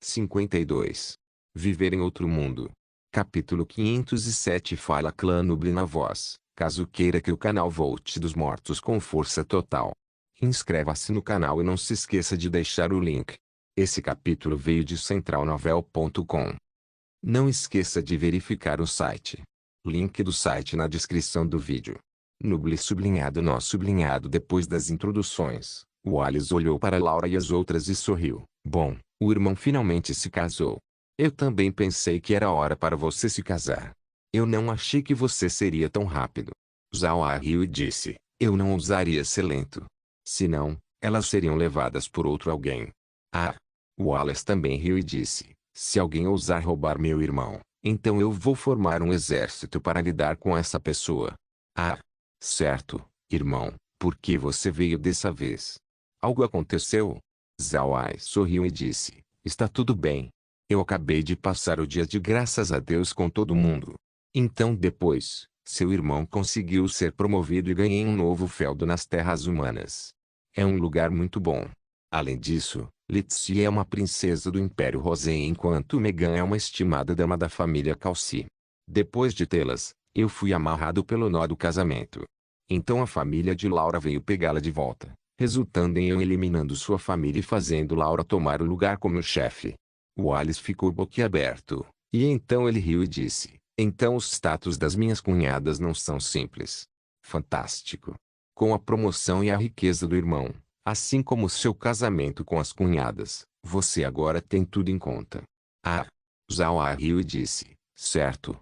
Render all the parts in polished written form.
52. Viver em outro mundo. Capítulo 507. Fala Clã Nubli na voz, caso queira que o canal volte dos mortos com força total. Inscreva-se no canal e não se esqueça de deixar o link. Esse capítulo veio de centralnovel.com. Não esqueça de verificar o site. Link do site na descrição do vídeo. Nubli sublinhado nó sublinhado. Depois das introduções, Wallace olhou para Laura e as outras e sorriu. Bom, o irmão finalmente se casou. Eu também pensei que era hora para você se casar. Eu não achei que você seria tão rápido. Zhao riu e disse, eu não ousaria ser lento. Senão, elas seriam levadas por outro alguém. Ah! Wallace também riu e disse, se alguém ousar roubar meu irmão, então eu vou formar um exército para lidar com essa pessoa. Ah! Certo, irmão, por que você veio dessa vez? Algo aconteceu? Zhao sorriu e disse, está tudo bem. Eu acabei de passar o dia de graças a Deus com todo mundo. Então depois, seu irmão conseguiu ser promovido e ganhei um novo feudo nas terras humanas. É um lugar muito bom. Além disso, Lizzie é uma princesa do Império Rosé enquanto Megan é uma estimada dama da família Calci. Depois de tê-las, eu fui amarrado pelo nó do casamento. Então a família de Laura veio pegá-la de volta, resultando em eu eliminando sua família e fazendo Laura tomar o lugar como chefe. Wallace ficou boquiaberto, e então ele riu e disse, então os status das minhas cunhadas não são simples. Fantástico. Com a promoção e a riqueza do irmão, assim como seu casamento com as cunhadas, você agora tem tudo em conta. Ah! Zhao riu e disse, certo,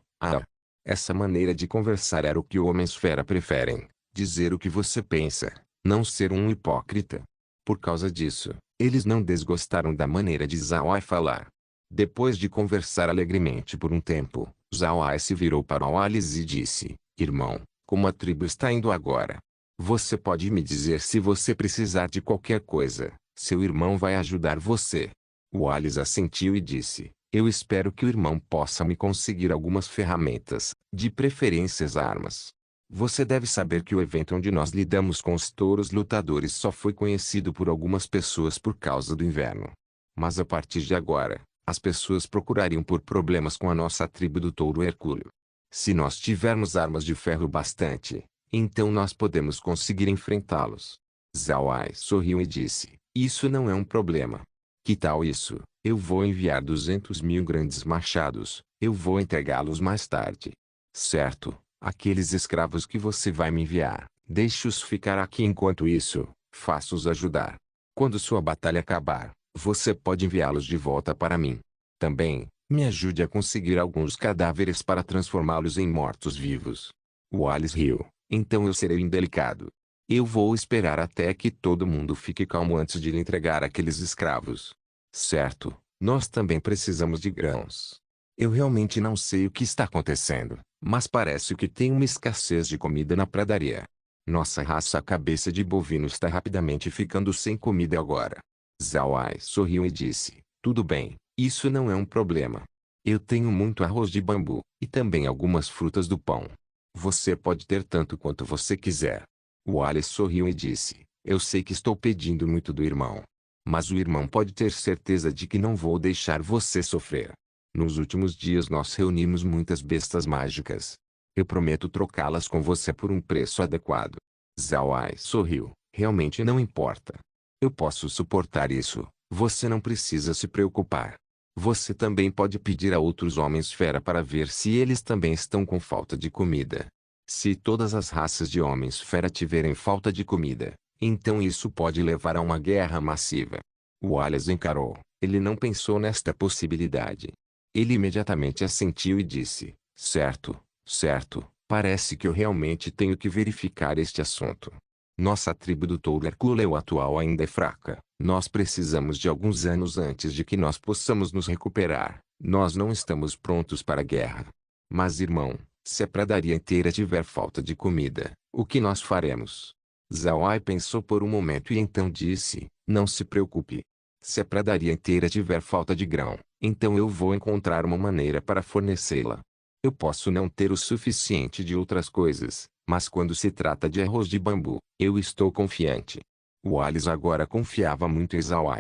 essa maneira de conversar era o que homens-fera preferem, dizer o que você pensa, não ser um hipócrita. Por causa disso, eles não desgostaram da maneira de Zhao falar. Depois de conversar alegremente por um tempo, Zhao se virou para Wallace e disse, irmão, como a tribo está indo agora? Você pode me dizer se você precisar de qualquer coisa, seu irmão vai ajudar você. Wallace assentiu e disse, eu espero que o irmão possa me conseguir algumas ferramentas, de preferência armas. Você deve saber que o evento onde nós lidamos com os touros lutadores só foi conhecido por algumas pessoas por causa do inverno. Mas a partir de agora, as pessoas procurariam por problemas com a nossa tribo do touro hercúleo. Se nós tivermos armas de ferro bastante, então nós podemos conseguir enfrentá-los. Zhao sorriu e disse, isso não é um problema. Que tal isso? Eu vou enviar 200.000 grandes machados, eu vou entregá-los mais tarde. Certo, aqueles escravos que você vai me enviar, deixe-os ficar aqui enquanto isso, faça-os ajudar. Quando sua batalha acabar, você pode enviá-los de volta para mim. Também, me ajude a conseguir alguns cadáveres para transformá-los em mortos-vivos. Wallace riu, então eu serei indelicado. Eu vou esperar até que todo mundo fique calmo antes de lhe entregar aqueles escravos. Certo, nós também precisamos de grãos. Eu realmente não sei o que está acontecendo, mas parece que tem uma escassez de comida na pradaria. Nossa raça cabeça de bovino está rapidamente ficando sem comida agora. Zhao sorriu e disse, tudo bem, isso não é um problema. Eu tenho muito arroz de bambu, e também algumas frutas do pão. Você pode ter tanto quanto você quiser. Wallace sorriu e disse, eu sei que estou pedindo muito do irmão. Mas o irmão pode ter certeza de que não vou deixar você sofrer. Nos últimos dias nós reunimos muitas bestas mágicas. Eu prometo trocá-las com você por um preço adequado. Zhao sorriu, realmente não importa. Eu posso suportar isso, você não precisa se preocupar. Você também pode pedir a outros homens-fera para ver se eles também estão com falta de comida. Se todas as raças de homens-fera tiverem falta de comida, então isso pode levar a uma guerra massiva. Wallace encarou, ele não pensou nesta possibilidade. Ele imediatamente assentiu e disse, certo, parece que eu realmente tenho que verificar este assunto. Nossa tribo do touro hercúleo atual ainda é fraca, nós precisamos de alguns anos antes de que nós possamos nos recuperar, nós não estamos prontos para a guerra. Mas irmão, se a pradaria inteira tiver falta de comida, o que nós faremos? Zhao pensou por um momento e então disse, não se preocupe. Se a pradaria inteira tiver falta de grão, então eu vou encontrar uma maneira para fornecê-la. Eu posso não ter o suficiente de outras coisas, mas quando se trata de arroz de bambu, eu estou confiante. Wallace agora confiava muito em Zhao.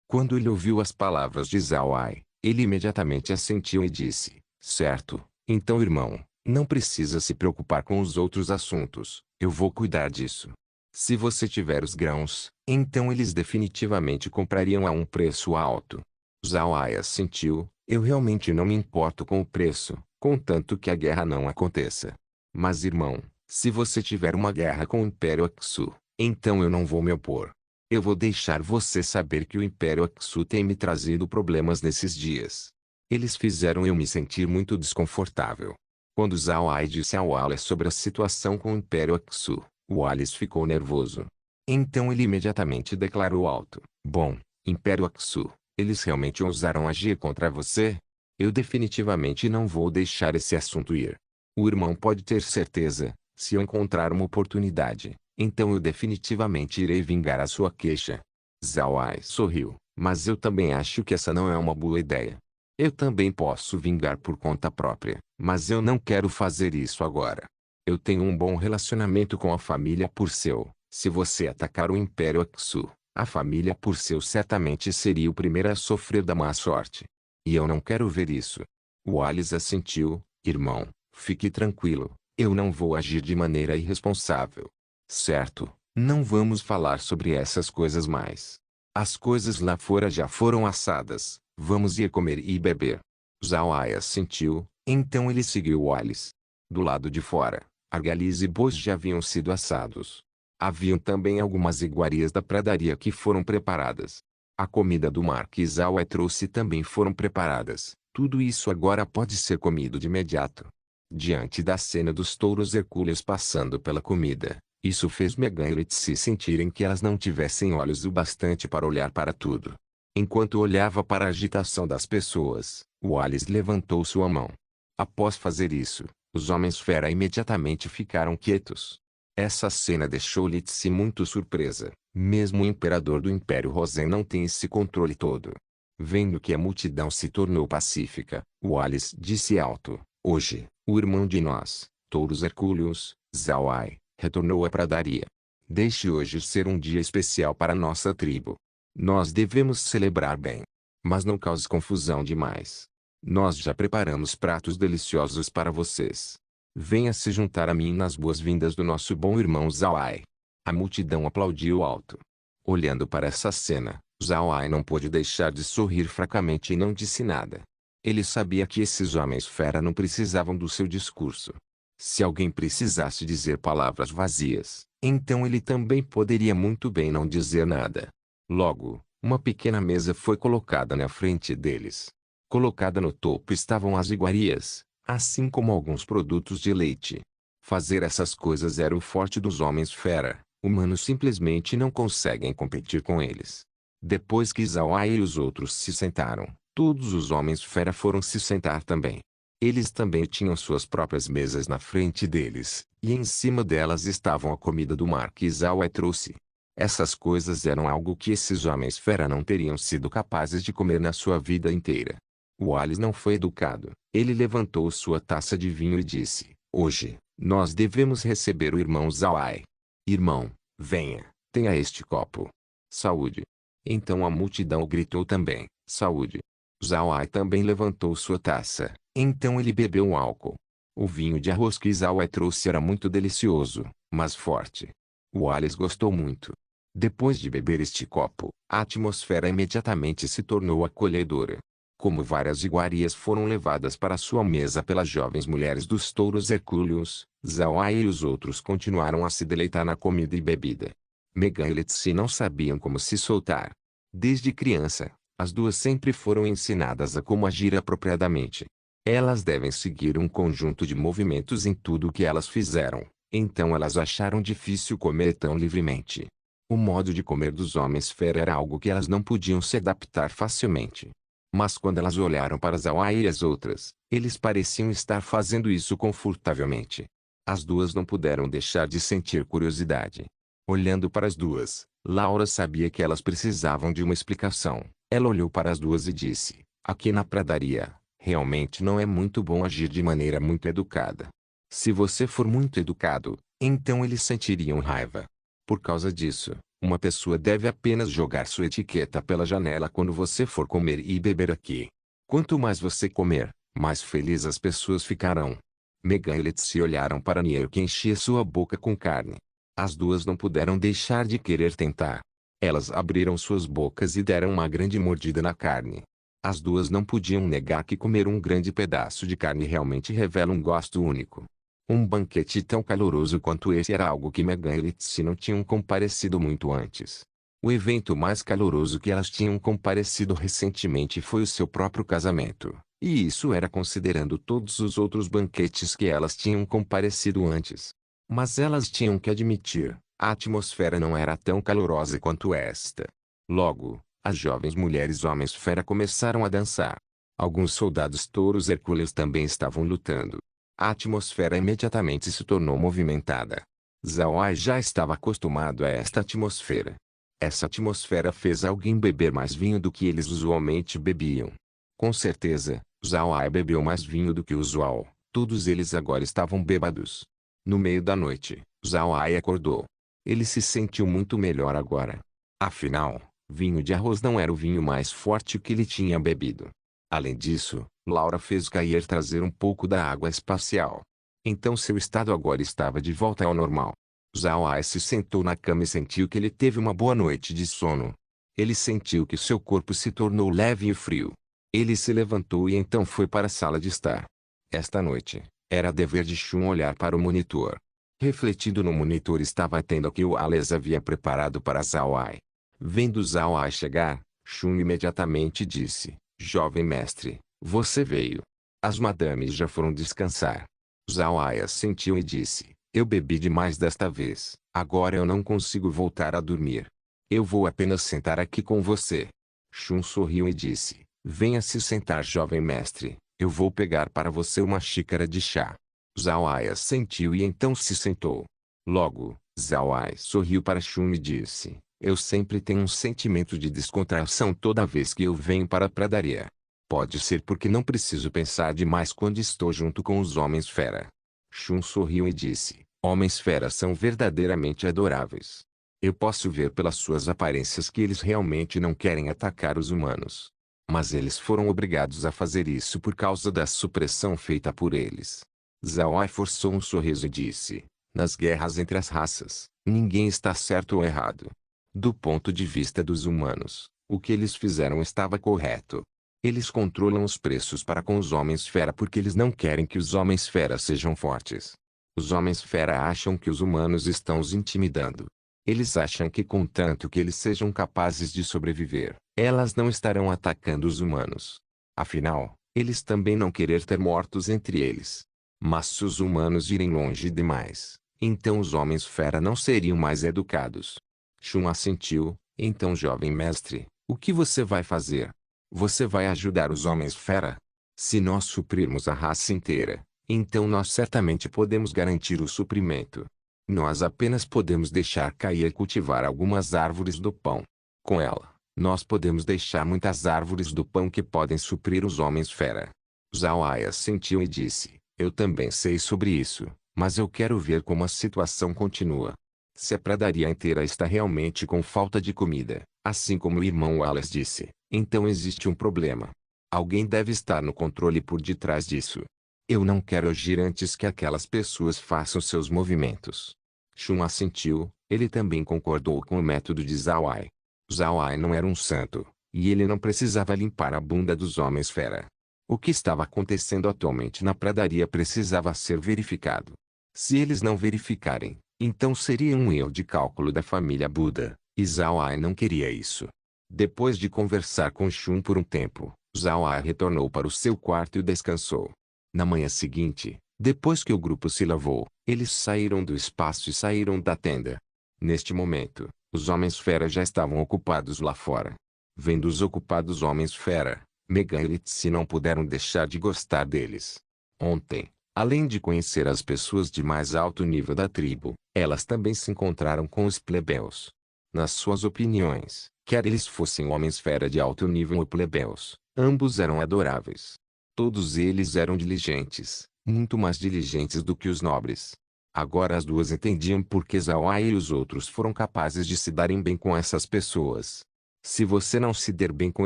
Quando ele ouviu as palavras de Zhao Ai, ele imediatamente assentiu e disse: certo, então irmão, não precisa se preocupar com os outros assuntos, eu vou cuidar disso. Se você tiver os grãos, então eles definitivamente comprariam a um preço alto. Zhao Ai assentiu: eu realmente não me importo com o preço, contanto que a guerra não aconteça. Mas irmão, se você tiver uma guerra com o Império Aksu, então eu não vou me opor. Eu vou deixar você saber que o Império Aksu tem me trazido problemas nesses dias. Eles fizeram eu me sentir muito desconfortável. Quando Zhao Ai disse ao Wallace sobre a situação com o Império Aksu, o Wallace ficou nervoso. Então ele imediatamente declarou alto: bom, Império Aksu, eles realmente ousaram agir contra você? Eu definitivamente não vou deixar esse assunto ir. O irmão pode ter certeza, se eu encontrar uma oportunidade, então eu definitivamente irei vingar a sua queixa. Zhao Ai sorriu, mas eu também acho que essa não é uma boa ideia. Eu também posso vingar por conta própria, mas eu não quero fazer isso agora. Eu tenho um bom relacionamento com a família Purcell. Se você atacar o Império Aksu, a família Purcell certamente seria o primeiro a sofrer da má sorte. E eu não quero ver isso. Wallace assentiu: irmão, fique tranquilo, eu não vou agir de maneira irresponsável. Certo, não vamos falar sobre essas coisas mais. As coisas lá fora já foram assadas, vamos ir comer e beber. Zhao Ai assentiu, então ele seguiu Wallace. Do lado de fora, argalhas e bois já haviam sido assados. Haviam também algumas iguarias da pradaria que foram preparadas. A comida do mar que Zhao Ai trouxe também foram preparadas. Tudo isso agora pode ser comido de imediato. Diante da cena dos touros hercúleos passando pela comida, isso fez Megan e Letsi sentirem que elas não tivessem olhos o bastante para olhar para tudo. Enquanto olhava para a agitação das pessoas, Wallace levantou sua mão. Após fazer isso, os homens fera imediatamente ficaram quietos. Essa cena deixou Letsi muito surpresa. Mesmo o imperador do Império Rosen não tem esse controle todo. Vendo que a multidão se tornou pacífica, Wallace disse alto: hoje, o irmão de nós, touros hercúleos, Zhao Ai, retornou à pradaria. Deixe hoje ser um dia especial para nossa tribo. Nós devemos celebrar bem. Mas não cause confusão demais. Nós já preparamos pratos deliciosos para vocês. Venha se juntar a mim nas boas-vindas do nosso bom irmão Zhao Ai. A multidão aplaudiu alto. Olhando para essa cena, Zhao Ai não pôde deixar de sorrir fracamente e não disse nada. Ele sabia que esses homens fera não precisavam do seu discurso. Se alguém precisasse dizer palavras vazias, então ele também poderia muito bem não dizer nada. Logo, uma pequena mesa foi colocada na frente deles. Colocada no topo estavam as iguarias, assim como alguns produtos de leite. Fazer essas coisas era o forte dos homens fera. Humanos simplesmente não conseguem competir com eles. Depois que Zhao Ai e os outros se sentaram, todos os homens fera foram se sentar também. Eles também tinham suas próprias mesas na frente deles, e em cima delas estavam a comida do mar que Zhao Ai trouxe. Essas coisas eram algo que esses homens fera não teriam sido capazes de comer na sua vida inteira. Wallace não foi educado. Ele levantou sua taça de vinho e disse: hoje, nós devemos receber o irmão Zhao Ai. Irmão, venha, tenha este copo. Saúde. Então a multidão gritou também: saúde. Zhao Ai também levantou sua taça. Então ele bebeu um álcool. O vinho de arroz que Zhao Ai trouxe era muito delicioso, mas forte. Wallace gostou muito. Depois de beber este copo, a atmosfera imediatamente se tornou acolhedora. Como várias iguarias foram levadas para sua mesa pelas jovens mulheres dos touros hercúleos, Zhao Ai e os outros continuaram a se deleitar na comida e bebida. Megan e Letsi não sabiam como se soltar. Desde criança, as duas sempre foram ensinadas a como agir apropriadamente. Elas devem seguir um conjunto de movimentos em tudo o que elas fizeram, então elas acharam difícil comer tão livremente. O modo de comer dos homens fera era algo que elas não podiam se adaptar facilmente. Mas quando elas olharam para Zhao Ai e as outras, eles pareciam estar fazendo isso confortavelmente. As duas não puderam deixar de sentir curiosidade. Olhando para as duas, Laura sabia que elas precisavam de uma explicação. Ela olhou para as duas e disse: aqui na pradaria, realmente não é muito bom agir de maneira muito educada. Se você for muito educado, então eles sentiriam raiva. Por causa disso, Uma pessoa deve apenas jogar sua etiqueta pela janela quando você for comer e beber aqui. Quanto mais você comer, mais felizes as pessoas ficarão. Megan e Leticia olharam para Niel que enchia sua boca com carne. As duas não puderam deixar de querer tentar. Elas abriram suas bocas e deram uma grande mordida na carne. As duas não podiam negar que comer um grande pedaço de carne realmente revela um gosto único. Um banquete tão caloroso quanto esse era algo que Megan e Leticia não tinham comparecido muito antes. O evento mais caloroso que elas tinham comparecido recentemente foi o seu próprio casamento, e isso era considerando todos os outros banquetes que elas tinham comparecido antes. Mas elas tinham que admitir, a atmosfera não era tão calorosa quanto esta. Logo, as jovens mulheres homens-fera começaram a dançar. Alguns soldados touros Hércules também estavam lutando. A atmosfera imediatamente se tornou movimentada. Zhao Ai já estava acostumado a esta atmosfera. Essa atmosfera fez alguém beber mais vinho do que eles usualmente bebiam. Com certeza, Zhao Ai bebeu mais vinho do que o usual. Todos eles agora estavam bêbados. No meio da noite, Zhao Ai acordou. Ele se sentiu muito melhor agora. Afinal, vinho de arroz não era o vinho mais forte que ele tinha bebido. Além disso, Laura fez Kair trazer um pouco da água espacial. Então seu estado agora estava de volta ao normal. Zhao Ai se sentou na cama e sentiu que ele teve uma boa noite de sono. Ele sentiu que seu corpo se tornou leve e frio. Ele se levantou e então foi para a sala de estar. Esta noite, era dever de Shun olhar para o monitor. Refletindo no monitor estava a tenda que o Ales havia preparado para Zhao Ai. Vendo Zhao Ai chegar, Shun imediatamente disse: "Jovem mestre, você veio. As madames já foram descansar." Zhao Ai assentiu e disse: "Eu bebi demais desta vez, agora eu não consigo voltar a dormir. Eu vou apenas sentar aqui com você." Shun sorriu e disse: "Venha se sentar, jovem mestre, eu vou pegar para você uma xícara de chá." Zhao Ai assentiu e então se sentou. Logo, Zhao Ai sorriu para Shun e disse: "Eu sempre tenho um sentimento de descontração toda vez que eu venho para a pradaria. Pode ser porque não preciso pensar demais quando estou junto com os homens-fera." Shun sorriu e disse: "Homens-fera são verdadeiramente adoráveis. Eu posso ver pelas suas aparências que eles realmente não querem atacar os humanos. Mas eles foram obrigados a fazer isso por causa da supressão feita por eles." Zhao Ai forçou um sorriso e disse: "Nas guerras entre as raças, ninguém está certo ou errado. Do ponto de vista dos humanos, o que eles fizeram estava correto. Eles controlam os preços para com os homens-fera porque eles não querem que os homens-fera sejam fortes. Os homens-fera acham que os humanos estão os intimidando. Eles acham que contanto que eles sejam capazes de sobreviver, elas não estarão atacando os humanos. Afinal, eles também não querem ter mortos entre eles. Mas se os humanos irem longe demais, então os homens-fera não seriam mais educados." Shun assentiu: "Então, jovem mestre, o que você vai fazer? Você vai ajudar os homens-fera? Se nós suprirmos a raça inteira, então nós certamente podemos garantir o suprimento. Nós apenas podemos deixar cair e cultivar algumas árvores do pão. Com ela, nós podemos deixar muitas árvores do pão que podem suprir os homens-fera." Zhao Ai assentiu e disse: "Eu também sei sobre isso, mas eu quero ver como a situação continua. Se a pradaria inteira está realmente com falta de comida, assim como o irmão Wallace disse, então existe um problema. Alguém deve estar no controle por detrás disso. Eu não quero agir antes que aquelas pessoas façam seus movimentos." Shun assentiu, ele também concordou com o método de Zhao Ai. Zhao Ai não era um santo, e ele não precisava limpar a bunda dos homens-fera. O que estava acontecendo atualmente na pradaria precisava ser verificado. Se eles não verificarem, então seria um erro de cálculo da família Buda, e Zhao Ai não queria isso. Depois de conversar com Shun por um tempo, Zhao Ai retornou para o seu quarto e descansou. Na manhã seguinte, depois que o grupo se lavou, eles saíram do espaço e saíram da tenda. Neste momento, os homens-fera já estavam ocupados lá fora. Vendo os ocupados homens-fera, Megan e Leticia não puderam deixar de gostar deles. Ontem, além de conhecer as pessoas de mais alto nível da tribo, elas também se encontraram com os plebeus. Nas suas opiniões, quer eles fossem homens-fera de alto nível ou plebeus, ambos eram adoráveis. Todos eles eram diligentes, muito mais diligentes do que os nobres. Agora as duas entendiam por que Zawai e os outros foram capazes de se darem bem com essas pessoas. Se você não se der bem com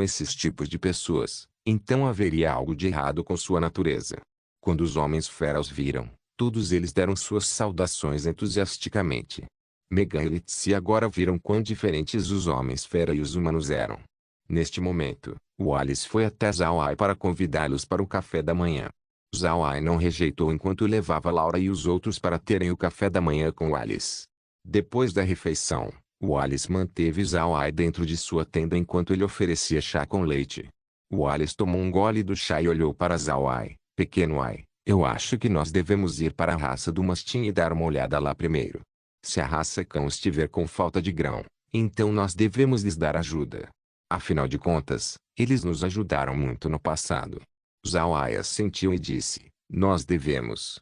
esses tipos de pessoas, então haveria algo de errado com sua natureza. Quando os homens feras viram, todos eles deram suas saudações entusiasticamente. Megan e Lizzie agora viram quão diferentes os homens fera e os humanos eram. Neste momento, Wallace foi até Zawai para convidá-los para o café da manhã. Zawai não rejeitou enquanto levava Laura e os outros para terem o café da manhã com Wallace. Depois da refeição, Wallace manteve Zawai dentro de sua tenda enquanto ele oferecia chá com leite. Wallace tomou um gole do chá e olhou para Zawai. Pequeno Ai, eu acho que nós devemos ir para a raça do mastim e dar uma olhada lá primeiro. Se a raça cão estiver com falta de grão, então nós devemos lhes dar ajuda. Afinal de contas, eles nos ajudaram muito no passado. Zawai assentiu e disse, nós devemos.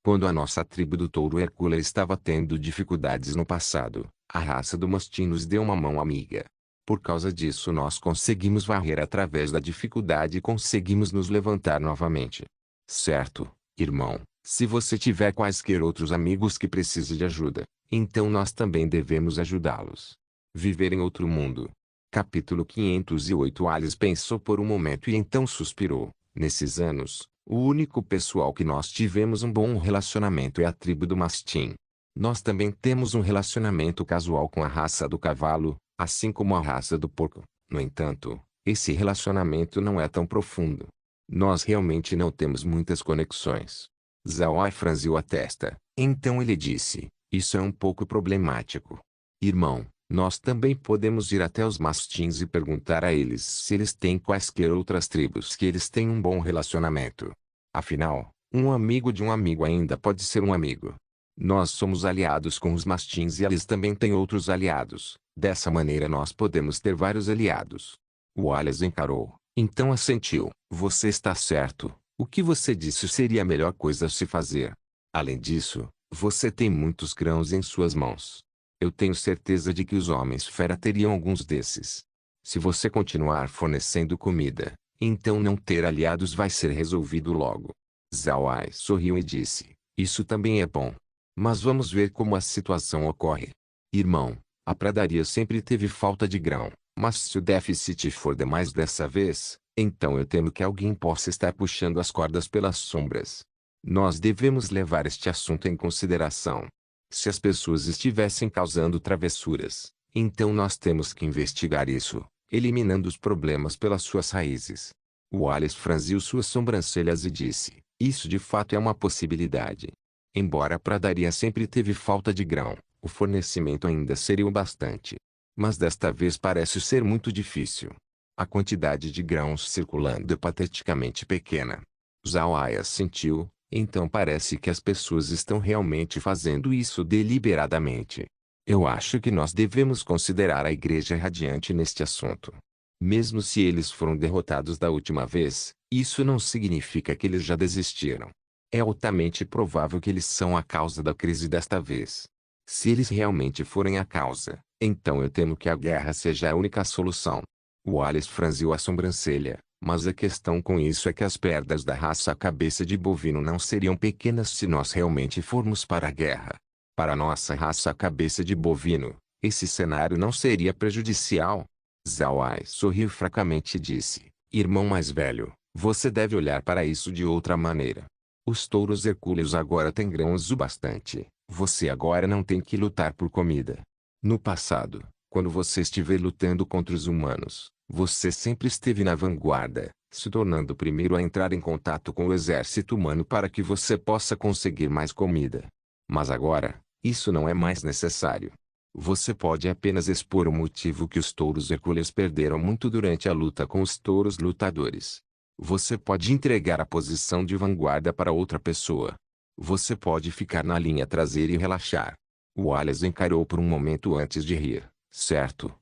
Quando a nossa tribo do touro Hercula estava tendo dificuldades no passado, a raça do mastim nos deu uma mão amiga. Por causa disso nós conseguimos varrer através da dificuldade e conseguimos nos levantar novamente. Certo, irmão, se você tiver quaisquer outros amigos que precisem de ajuda, então nós também devemos ajudá-los. Viver em outro mundo. Capítulo 508. Alice pensou por um momento e então suspirou. Nesses anos, o único pessoal que nós tivemos um bom relacionamento é a tribo do mastim. Nós também temos um relacionamento casual com a raça do cavalo, assim como a raça do porco. No entanto, esse relacionamento não é tão profundo. Nós realmente não temos muitas conexões. Zawai franziu a testa. Então ele disse, isso é um pouco problemático. Irmão, nós também podemos ir até os mastins e perguntar a eles se eles têm quaisquer outras tribos que eles têm um bom relacionamento. Afinal, um amigo de um amigo ainda pode ser um amigo. Nós somos aliados com os mastins e eles também têm outros aliados. Dessa maneira nós podemos ter vários aliados. Wallace encarou, então assentiu. Você está certo. O que você disse seria a melhor coisa a se fazer. Além disso, você tem muitos grãos em suas mãos. Eu tenho certeza de que os homens fera teriam alguns desses. Se você continuar fornecendo comida, então não ter aliados vai ser resolvido logo. Zawai sorriu e disse, isso também é bom. Mas vamos ver como a situação ocorre. Irmão, a pradaria sempre teve falta de grão, mas se o déficit for demais dessa vez, então eu temo que alguém possa estar puxando as cordas pelas sombras. Nós devemos levar este assunto em consideração. Se as pessoas estivessem causando travessuras, então nós temos que investigar isso, eliminando os problemas pelas suas raízes. Wallace franziu suas sobrancelhas e disse, isso de fato é uma possibilidade. Embora a pradaria sempre teve falta de grão, o fornecimento ainda seria o bastante. Mas desta vez parece ser muito difícil. A quantidade de grãos circulando é pateticamente pequena. Zawai assentiu, então parece que as pessoas estão realmente fazendo isso deliberadamente. Eu acho que nós devemos considerar a Igreja Radiante neste assunto. Mesmo se eles foram derrotados da última vez, isso não significa que eles já desistiram. É altamente provável que eles são a causa da crise desta vez. Se eles realmente forem a causa, então eu temo que a guerra seja a única solução. Wallace franziu a sobrancelha, mas a questão com isso é que as perdas da raça cabeça de bovino não seriam pequenas se nós realmente formos para a guerra. Para a nossa raça cabeça de bovino, esse cenário não seria prejudicial. Zawai sorriu fracamente e disse, irmão mais velho, você deve olhar para isso de outra maneira. Os touros hercúleos agora têm grãos o bastante. Você agora não tem que lutar por comida. No passado, quando você estiver lutando contra os humanos, você sempre esteve na vanguarda, se tornando o primeiro a entrar em contato com o exército humano para que você possa conseguir mais comida. Mas agora, isso não é mais necessário. Você pode apenas expor o motivo que os touros hercúleos perderam muito durante a luta com os touros lutadores. Você pode entregar a posição de vanguarda para outra pessoa. Você pode ficar na linha traseira e relaxar. Wallace encarou por um momento antes de rir. Certo.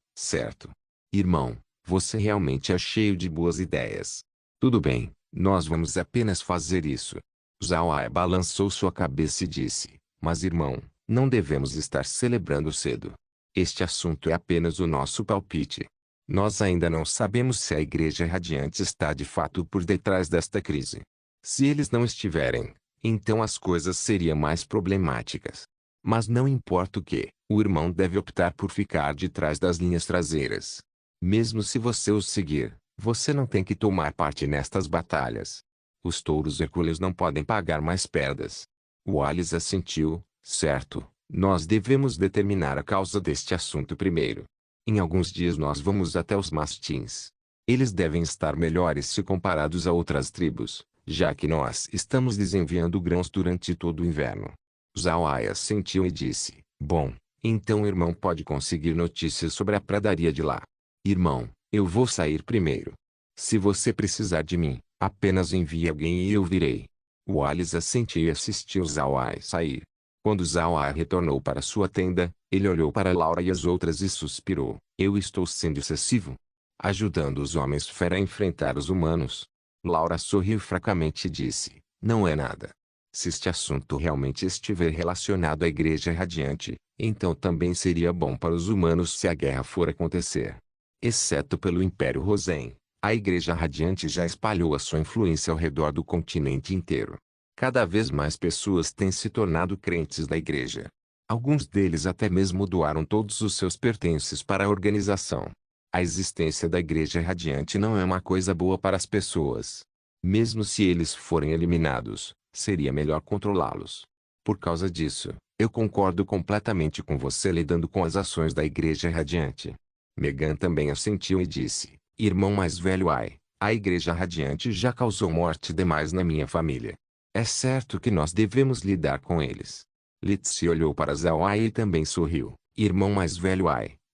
Irmão, você realmente é cheio de boas ideias. Tudo bem, nós vamos apenas fazer isso. Zawai balançou sua cabeça e disse, mas irmão, não devemos estar celebrando cedo. Este assunto é apenas o nosso palpite. Nós ainda não sabemos se a Igreja Radiante está de fato por detrás desta crise. Se eles não estiverem, então as coisas seriam mais problemáticas. Mas não importa o que, o irmão deve optar por ficar de trás das linhas traseiras. Mesmo se você os seguir, você não tem que tomar parte nestas batalhas. Os touros hercúleos não podem pagar mais perdas. Wallace assentiu. Certo, nós devemos determinar a causa deste assunto primeiro. Em alguns dias nós vamos até os mastins. Eles devem estar melhores se comparados a outras tribos, já que nós estamos desenviando grãos durante todo o inverno. Zawai assentiu e disse, bom, então o irmão pode conseguir notícias sobre a pradaria de lá. Irmão, eu vou sair primeiro. Se você precisar de mim, apenas envie alguém e eu virei. Wallace assentiu e assistiu Zawai sair. Quando Zawai retornou para sua tenda, ele olhou para Laura e as outras e suspirou. Eu estou sendo excessivo? Ajudando os homens-fera a enfrentar os humanos. Laura sorriu fracamente e disse, não é nada. Se este assunto realmente estiver relacionado à Igreja Radiante, então também seria bom para os humanos se a guerra for acontecer. Exceto pelo Império Rosen, a Igreja Radiante já espalhou a sua influência ao redor do continente inteiro. Cada vez mais pessoas têm se tornado crentes da Igreja. Alguns deles até mesmo doaram todos os seus pertences para a organização. A existência da Igreja Radiante não é uma coisa boa para as pessoas. Mesmo se eles forem eliminados, seria melhor controlá-los. Por causa disso, eu concordo completamente com você lidando com as ações da Igreja Radiante. Megan também assentiu e disse, irmão mais velho a Igreja Radiante já causou morte demais na minha família. É certo que nós devemos lidar com eles. Litsi olhou para Zawai e também sorriu. Irmão mais velho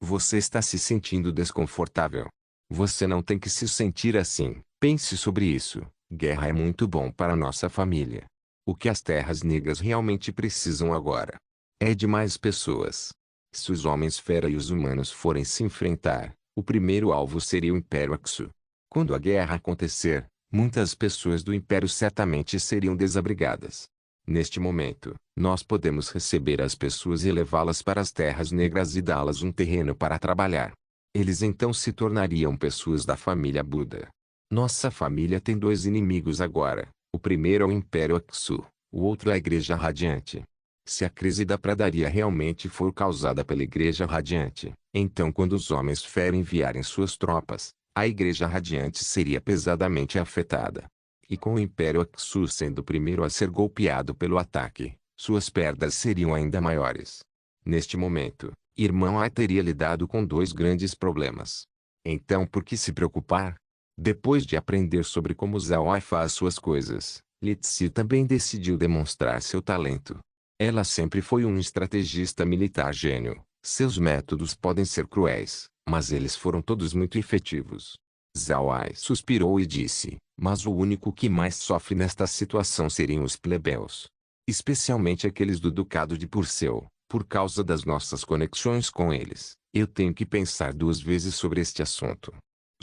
você está se sentindo desconfortável. Você não tem que se sentir assim. Pense sobre isso. Guerra é muito bom para nossa família. O que as terras negras realmente precisam agora é de mais pessoas. Se os homens-fera e os humanos forem se enfrentar, o primeiro alvo seria o Império Axu. Quando a guerra acontecer, muitas pessoas do Império certamente seriam desabrigadas. Neste momento, nós podemos receber as pessoas e levá-las para as terras negras e dá-las um terreno para trabalhar. Eles então se tornariam pessoas da família Buda. Nossa família tem dois inimigos agora. O primeiro é o Império Axu, o outro é a Igreja Radiante. Se a crise da pradaria realmente for causada pela Igreja Radiante, então quando os homens-fera enviarem suas tropas, a Igreja Radiante seria pesadamente afetada. E com o Império Axu sendo o primeiro a ser golpeado pelo ataque, suas perdas seriam ainda maiores. Neste momento, irmão Ai teria lidado com dois grandes problemas. Então por que se preocupar? Depois de aprender sobre como Zhao Ai faz suas coisas, Litsi também decidiu demonstrar seu talento. Ela sempre foi um estrategista militar gênio. Seus métodos podem ser cruéis, mas eles foram todos muito efetivos. Zhao Ai suspirou e disse, mas o único que mais sofre nesta situação seriam os plebeus. Especialmente aqueles do Ducado de Purcell, por causa das nossas conexões com eles. Eu tenho que pensar duas vezes sobre este assunto.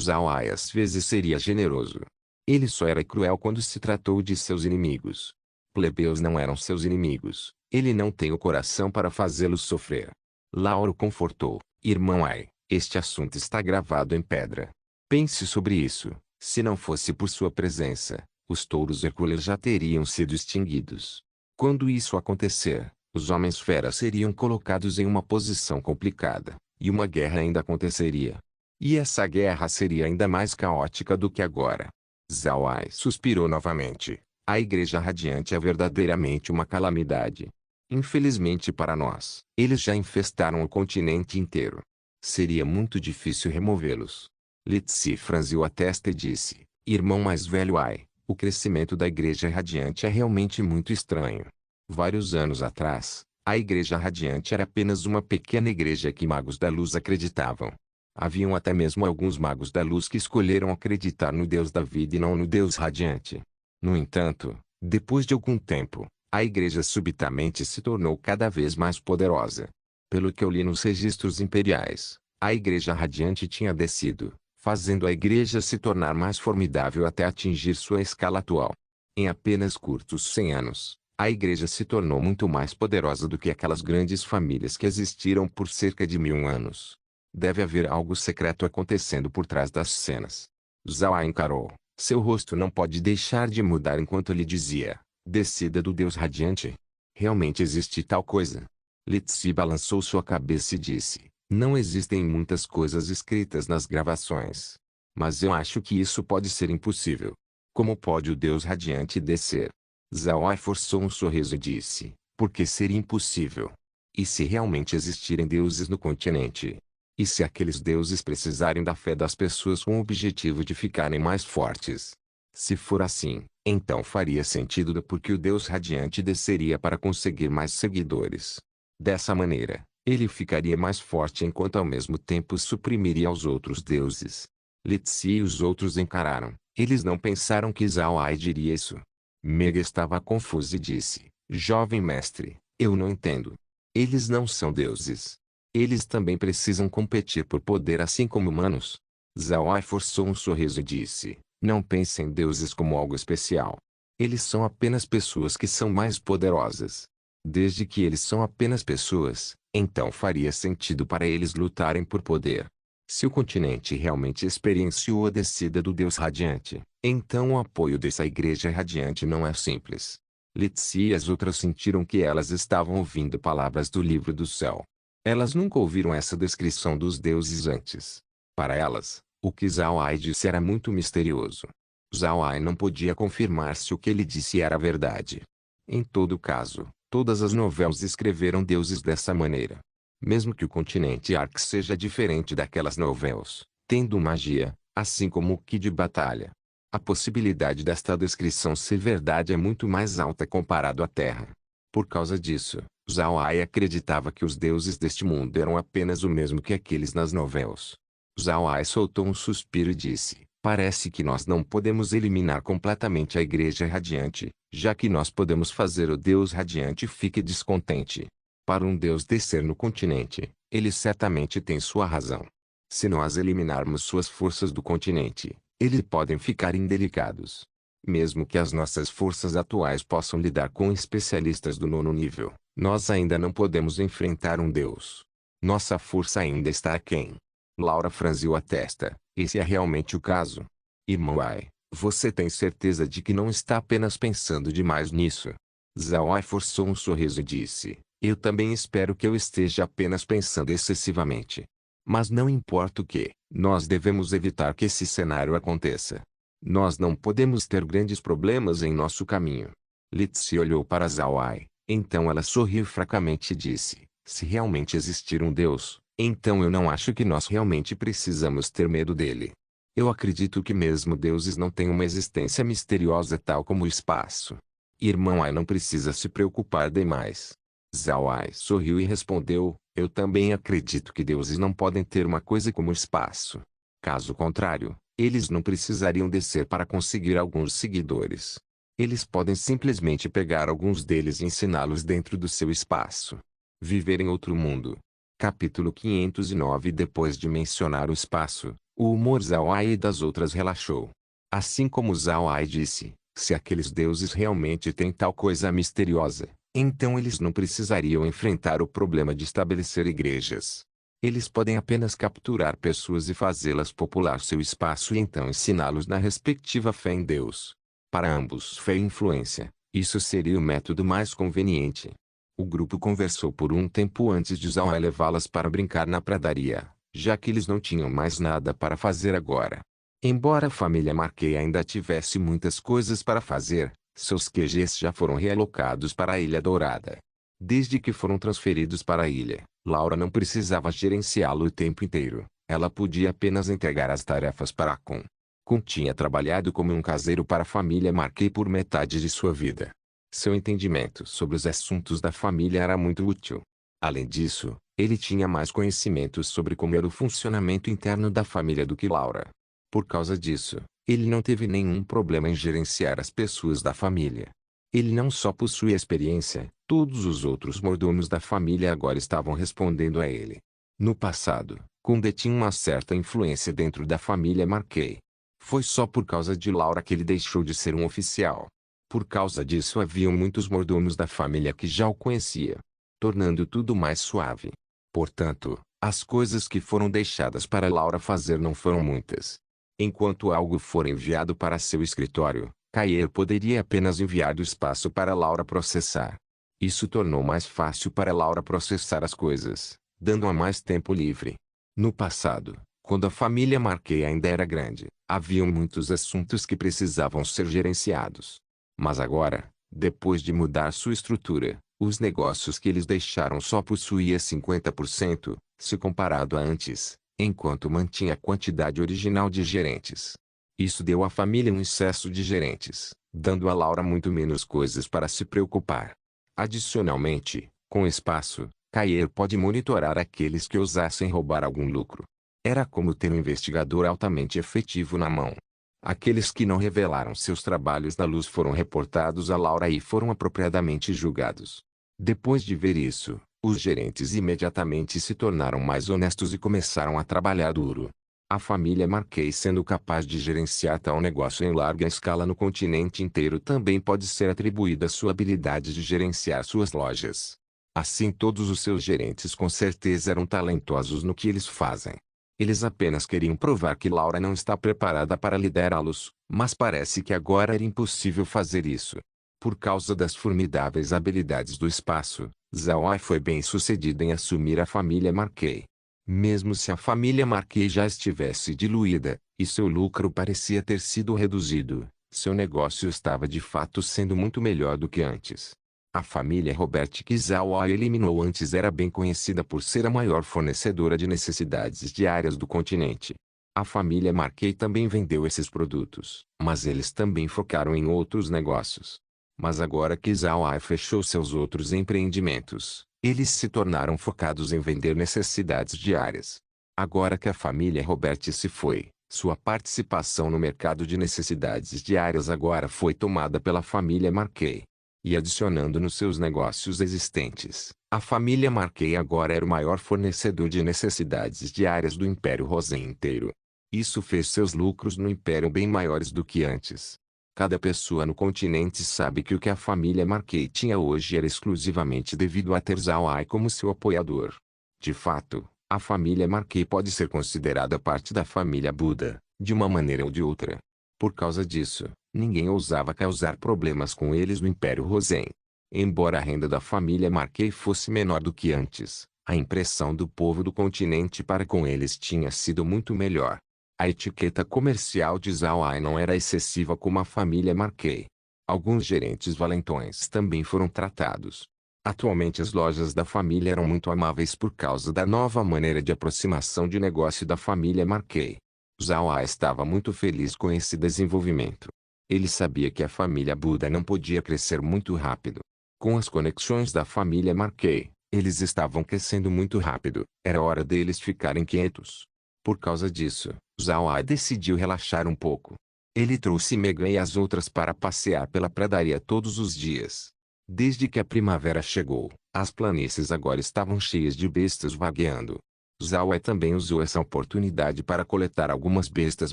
Zhao Ai às vezes seria generoso. Ele só era cruel quando se tratou de seus inimigos. Plebeus não eram seus inimigos. Ele não tem o coração para fazê-los sofrer. Lauro confortou. Irmão Ai, este assunto está gravado em pedra. Pense sobre isso. Se não fosse por sua presença, os touros hercúleos já teriam sido extinguidos. Quando isso acontecer, os homens-fera seriam colocados em uma posição complicada, e uma guerra ainda aconteceria. E essa guerra seria ainda mais caótica do que agora. Zhao Ai suspirou novamente. A Igreja Radiante é verdadeiramente uma calamidade. Infelizmente para nós, eles já infestaram o continente inteiro. Seria muito difícil removê-los. Litsi franziu a testa e disse, irmão mais velho Ai, o crescimento da Igreja Radiante é realmente muito estranho. Vários anos atrás, a Igreja Radiante era apenas uma pequena igreja que magos da luz acreditavam. Haviam até mesmo alguns magos da luz que escolheram acreditar no Deus da vida e não no Deus radiante. No entanto, depois de algum tempo, a igreja subitamente se tornou cada vez mais poderosa. Pelo que eu li nos registros imperiais, a Igreja Radiante tinha descido, fazendo a igreja se tornar mais formidável até atingir sua escala atual. Em apenas curtos 100 anos, a igreja se tornou muito mais poderosa do que aquelas grandes famílias que existiram por cerca de 1000 anos. Deve haver algo secreto acontecendo por trás das cenas. Zhao encarou. Seu rosto não pode deixar de mudar enquanto ele dizia. Descida do Deus radiante. Realmente existe tal coisa? Litsi balançou sua cabeça e disse, não existem muitas coisas escritas nas gravações. Mas eu acho que isso pode ser impossível. Como pode o Deus radiante descer? Zaoi forçou um sorriso e disse, porque seria impossível? E se realmente existirem deuses no continente? E se aqueles deuses precisarem da fé das pessoas com o objetivo de ficarem mais fortes? Se for assim, então faria sentido porque o Deus radiante desceria para conseguir mais seguidores. Dessa maneira, ele ficaria mais forte enquanto ao mesmo tempo suprimiria os outros deuses. Litsi e os outros encararam. Eles não pensaram que Zhao Ai diria isso. Mega estava confuso e disse, jovem mestre, eu não entendo. Eles não são deuses. Eles também precisam competir por poder assim como humanos. Zhao Ai forçou um sorriso e disse, não pense em deuses como algo especial. Eles são apenas pessoas que são mais poderosas. Desde que eles são apenas pessoas, então faria sentido para eles lutarem por poder. Se o continente realmente experienciou a descida do Deus radiante, então o apoio dessa igreja radiante não é simples. Litsi e as outras sentiram que elas estavam ouvindo palavras do livro do céu. Elas nunca ouviram essa descrição dos deuses antes. Para elas, o que Zhao Ai disse era muito misterioso. Zhao Ai não podia confirmar se o que ele disse era verdade. Em todo caso, todas as novelas escreveram deuses dessa maneira. Mesmo que o continente Ark seja diferente daquelas novelas, tendo magia, assim como o Ki de batalha. A possibilidade desta descrição ser verdade é muito mais alta comparado à Terra. Por causa disso, Zhao Ai acreditava que os deuses deste mundo eram apenas o mesmo que aqueles nas novelas. Zhao Ai soltou um suspiro e disse, parece que nós não podemos eliminar completamente a Igreja Radiante, já que nós podemos fazer o Deus Radiante fique descontente. Para um Deus descer no continente, ele certamente tem sua razão. Se nós eliminarmos suas forças do continente, eles podem ficar indelicados. Mesmo que as nossas forças atuais possam lidar com especialistas do 9º nível, nós ainda não podemos enfrentar um Deus. Nossa força ainda está aquém. Laura franziu a testa. Esse é realmente o caso? Irmão Ai, você tem certeza de que não está apenas pensando demais nisso? Zhao Ai forçou um sorriso e disse, eu também espero que eu esteja apenas pensando excessivamente. Mas não importa o que, nós devemos evitar que esse cenário aconteça. Nós não podemos ter grandes problemas em nosso caminho. Litsi olhou para Zhao Ai, então ela sorriu fracamente e disse, se realmente existir um Deus, então eu não acho que nós realmente precisamos ter medo dele. Eu acredito que mesmo deuses não têm uma existência misteriosa tal como o espaço. Irmão Ai não precisa se preocupar demais. Zhao Ai sorriu e respondeu, eu também acredito que deuses não podem ter uma coisa como o espaço. Caso contrário, eles não precisariam descer para conseguir alguns seguidores. Eles podem simplesmente pegar alguns deles e ensiná-los dentro do seu espaço. Viver em outro mundo. Capítulo 509. Depois de mencionar o espaço, o humor Zhao Ai e das outras relaxou. Assim como Zhao Ai disse, se aqueles deuses realmente têm tal coisa misteriosa, então eles não precisariam enfrentar o problema de estabelecer igrejas. Eles podem apenas capturar pessoas e fazê-las popular seu espaço e então ensiná-los na respectiva fé em Deus. Para ambos fé e influência, isso seria o método mais conveniente. O grupo conversou por um tempo antes de Zhao Ai levá-las para brincar na pradaria, já que eles não tinham mais nada para fazer agora. Embora a família Marquet ainda tivesse muitas coisas para fazer, seus QGs já foram realocados para a Ilha Dourada. Desde que foram transferidos para a ilha, Laura não precisava gerenciá-lo o tempo inteiro. Ela podia apenas entregar as tarefas para Kun. Kun tinha trabalhado como um caseiro para a família Marquet por metade de sua vida. Seu entendimento sobre os assuntos da família era muito útil. Além disso, ele tinha mais conhecimentos sobre como era o funcionamento interno da família do que Laura. Por causa disso, ele não teve nenhum problema em gerenciar as pessoas da família. Ele não só possuía experiência, todos os outros mordomos da família agora estavam respondendo a ele. No passado, Kunde tinha uma certa influência dentro da família Marquet. Foi só por causa de Laura que ele deixou de ser um oficial. Por causa disso haviam muitos mordomos da família que já o conhecia, tornando tudo mais suave. Portanto, as coisas que foram deixadas para Laura fazer não foram muitas. Enquanto algo for enviado para seu escritório, Kair poderia apenas enviar do espaço para Laura processar. Isso tornou mais fácil para Laura processar as coisas, dando-a mais tempo livre. No passado, quando a família Marquet ainda era grande, haviam muitos assuntos que precisavam ser gerenciados. Mas agora, depois de mudar sua estrutura, os negócios que eles deixaram só possuía 50%, se comparado a antes, enquanto mantinha a quantidade original de gerentes. Isso deu à família um excesso de gerentes, dando a Laura muito menos coisas para se preocupar. Adicionalmente, com espaço, Kair pode monitorar aqueles que ousassem roubar algum lucro. Era como ter um investigador altamente efetivo na mão. Aqueles que não revelaram seus trabalhos na luz foram reportados a Laura e foram apropriadamente julgados. Depois de ver isso, os gerentes imediatamente se tornaram mais honestos e começaram a trabalhar duro. A família Marquet, sendo capaz de gerenciar tal negócio em larga escala no continente inteiro, também pode ser atribuída sua habilidade de gerenciar suas lojas. Assim, todos os seus gerentes com certeza eram talentosos no que eles fazem. Eles apenas queriam provar que Laura não está preparada para liderá-los, mas parece que agora era impossível fazer isso. Por causa das formidáveis habilidades do espaço, Zhao Ai foi bem-sucedida em assumir a família Marquet. Mesmo se a família Marquet já estivesse diluída, e seu lucro parecia ter sido reduzido, seu negócio estava de fato sendo muito melhor do que antes. A família Robert que Zhao Ai eliminou antes era bem conhecida por ser a maior fornecedora de necessidades diárias do continente. A família Marquet também vendeu esses produtos, mas eles também focaram em outros negócios. Mas agora que Zhao Ai fechou seus outros empreendimentos, eles se tornaram focados em vender necessidades diárias. Agora que a família Robert se foi, sua participação no mercado de necessidades diárias agora foi tomada pela família Marquet. E adicionando nos seus negócios existentes, a família Marquet agora era o maior fornecedor de necessidades diárias do Império Rosen inteiro. Isso fez seus lucros no Império bem maiores do que antes. Cada pessoa no continente sabe que o que a família Marquet tinha hoje era exclusivamente devido a ter Zhao Ai como seu apoiador. De fato, a família Marquet pode ser considerada parte da família Buda, de uma maneira ou de outra. Por causa disso, ninguém ousava causar problemas com eles no Império Rosen. Embora a renda da família Marquet fosse menor do que antes, a impressão do povo do continente para com eles tinha sido muito melhor. A etiqueta comercial de Zhao Ai não era excessiva como a família Marquet. Alguns gerentes valentões também foram tratados. Atualmente as lojas da família eram muito amáveis por causa da nova maneira de aproximação de negócio da família Marquet. Zhao Ai estava muito feliz com esse desenvolvimento. Ele sabia que a família Buda não podia crescer muito rápido. Com as conexões da família Marquet, eles estavam crescendo muito rápido, era hora deles ficarem quietos. Por causa disso, Zhao Ai decidiu relaxar um pouco. Ele trouxe Megan e as outras para passear pela pradaria todos os dias. Desde que a primavera chegou, as planícies agora estavam cheias de bestas vagueando. Zhao Ai também usou essa oportunidade para coletar algumas bestas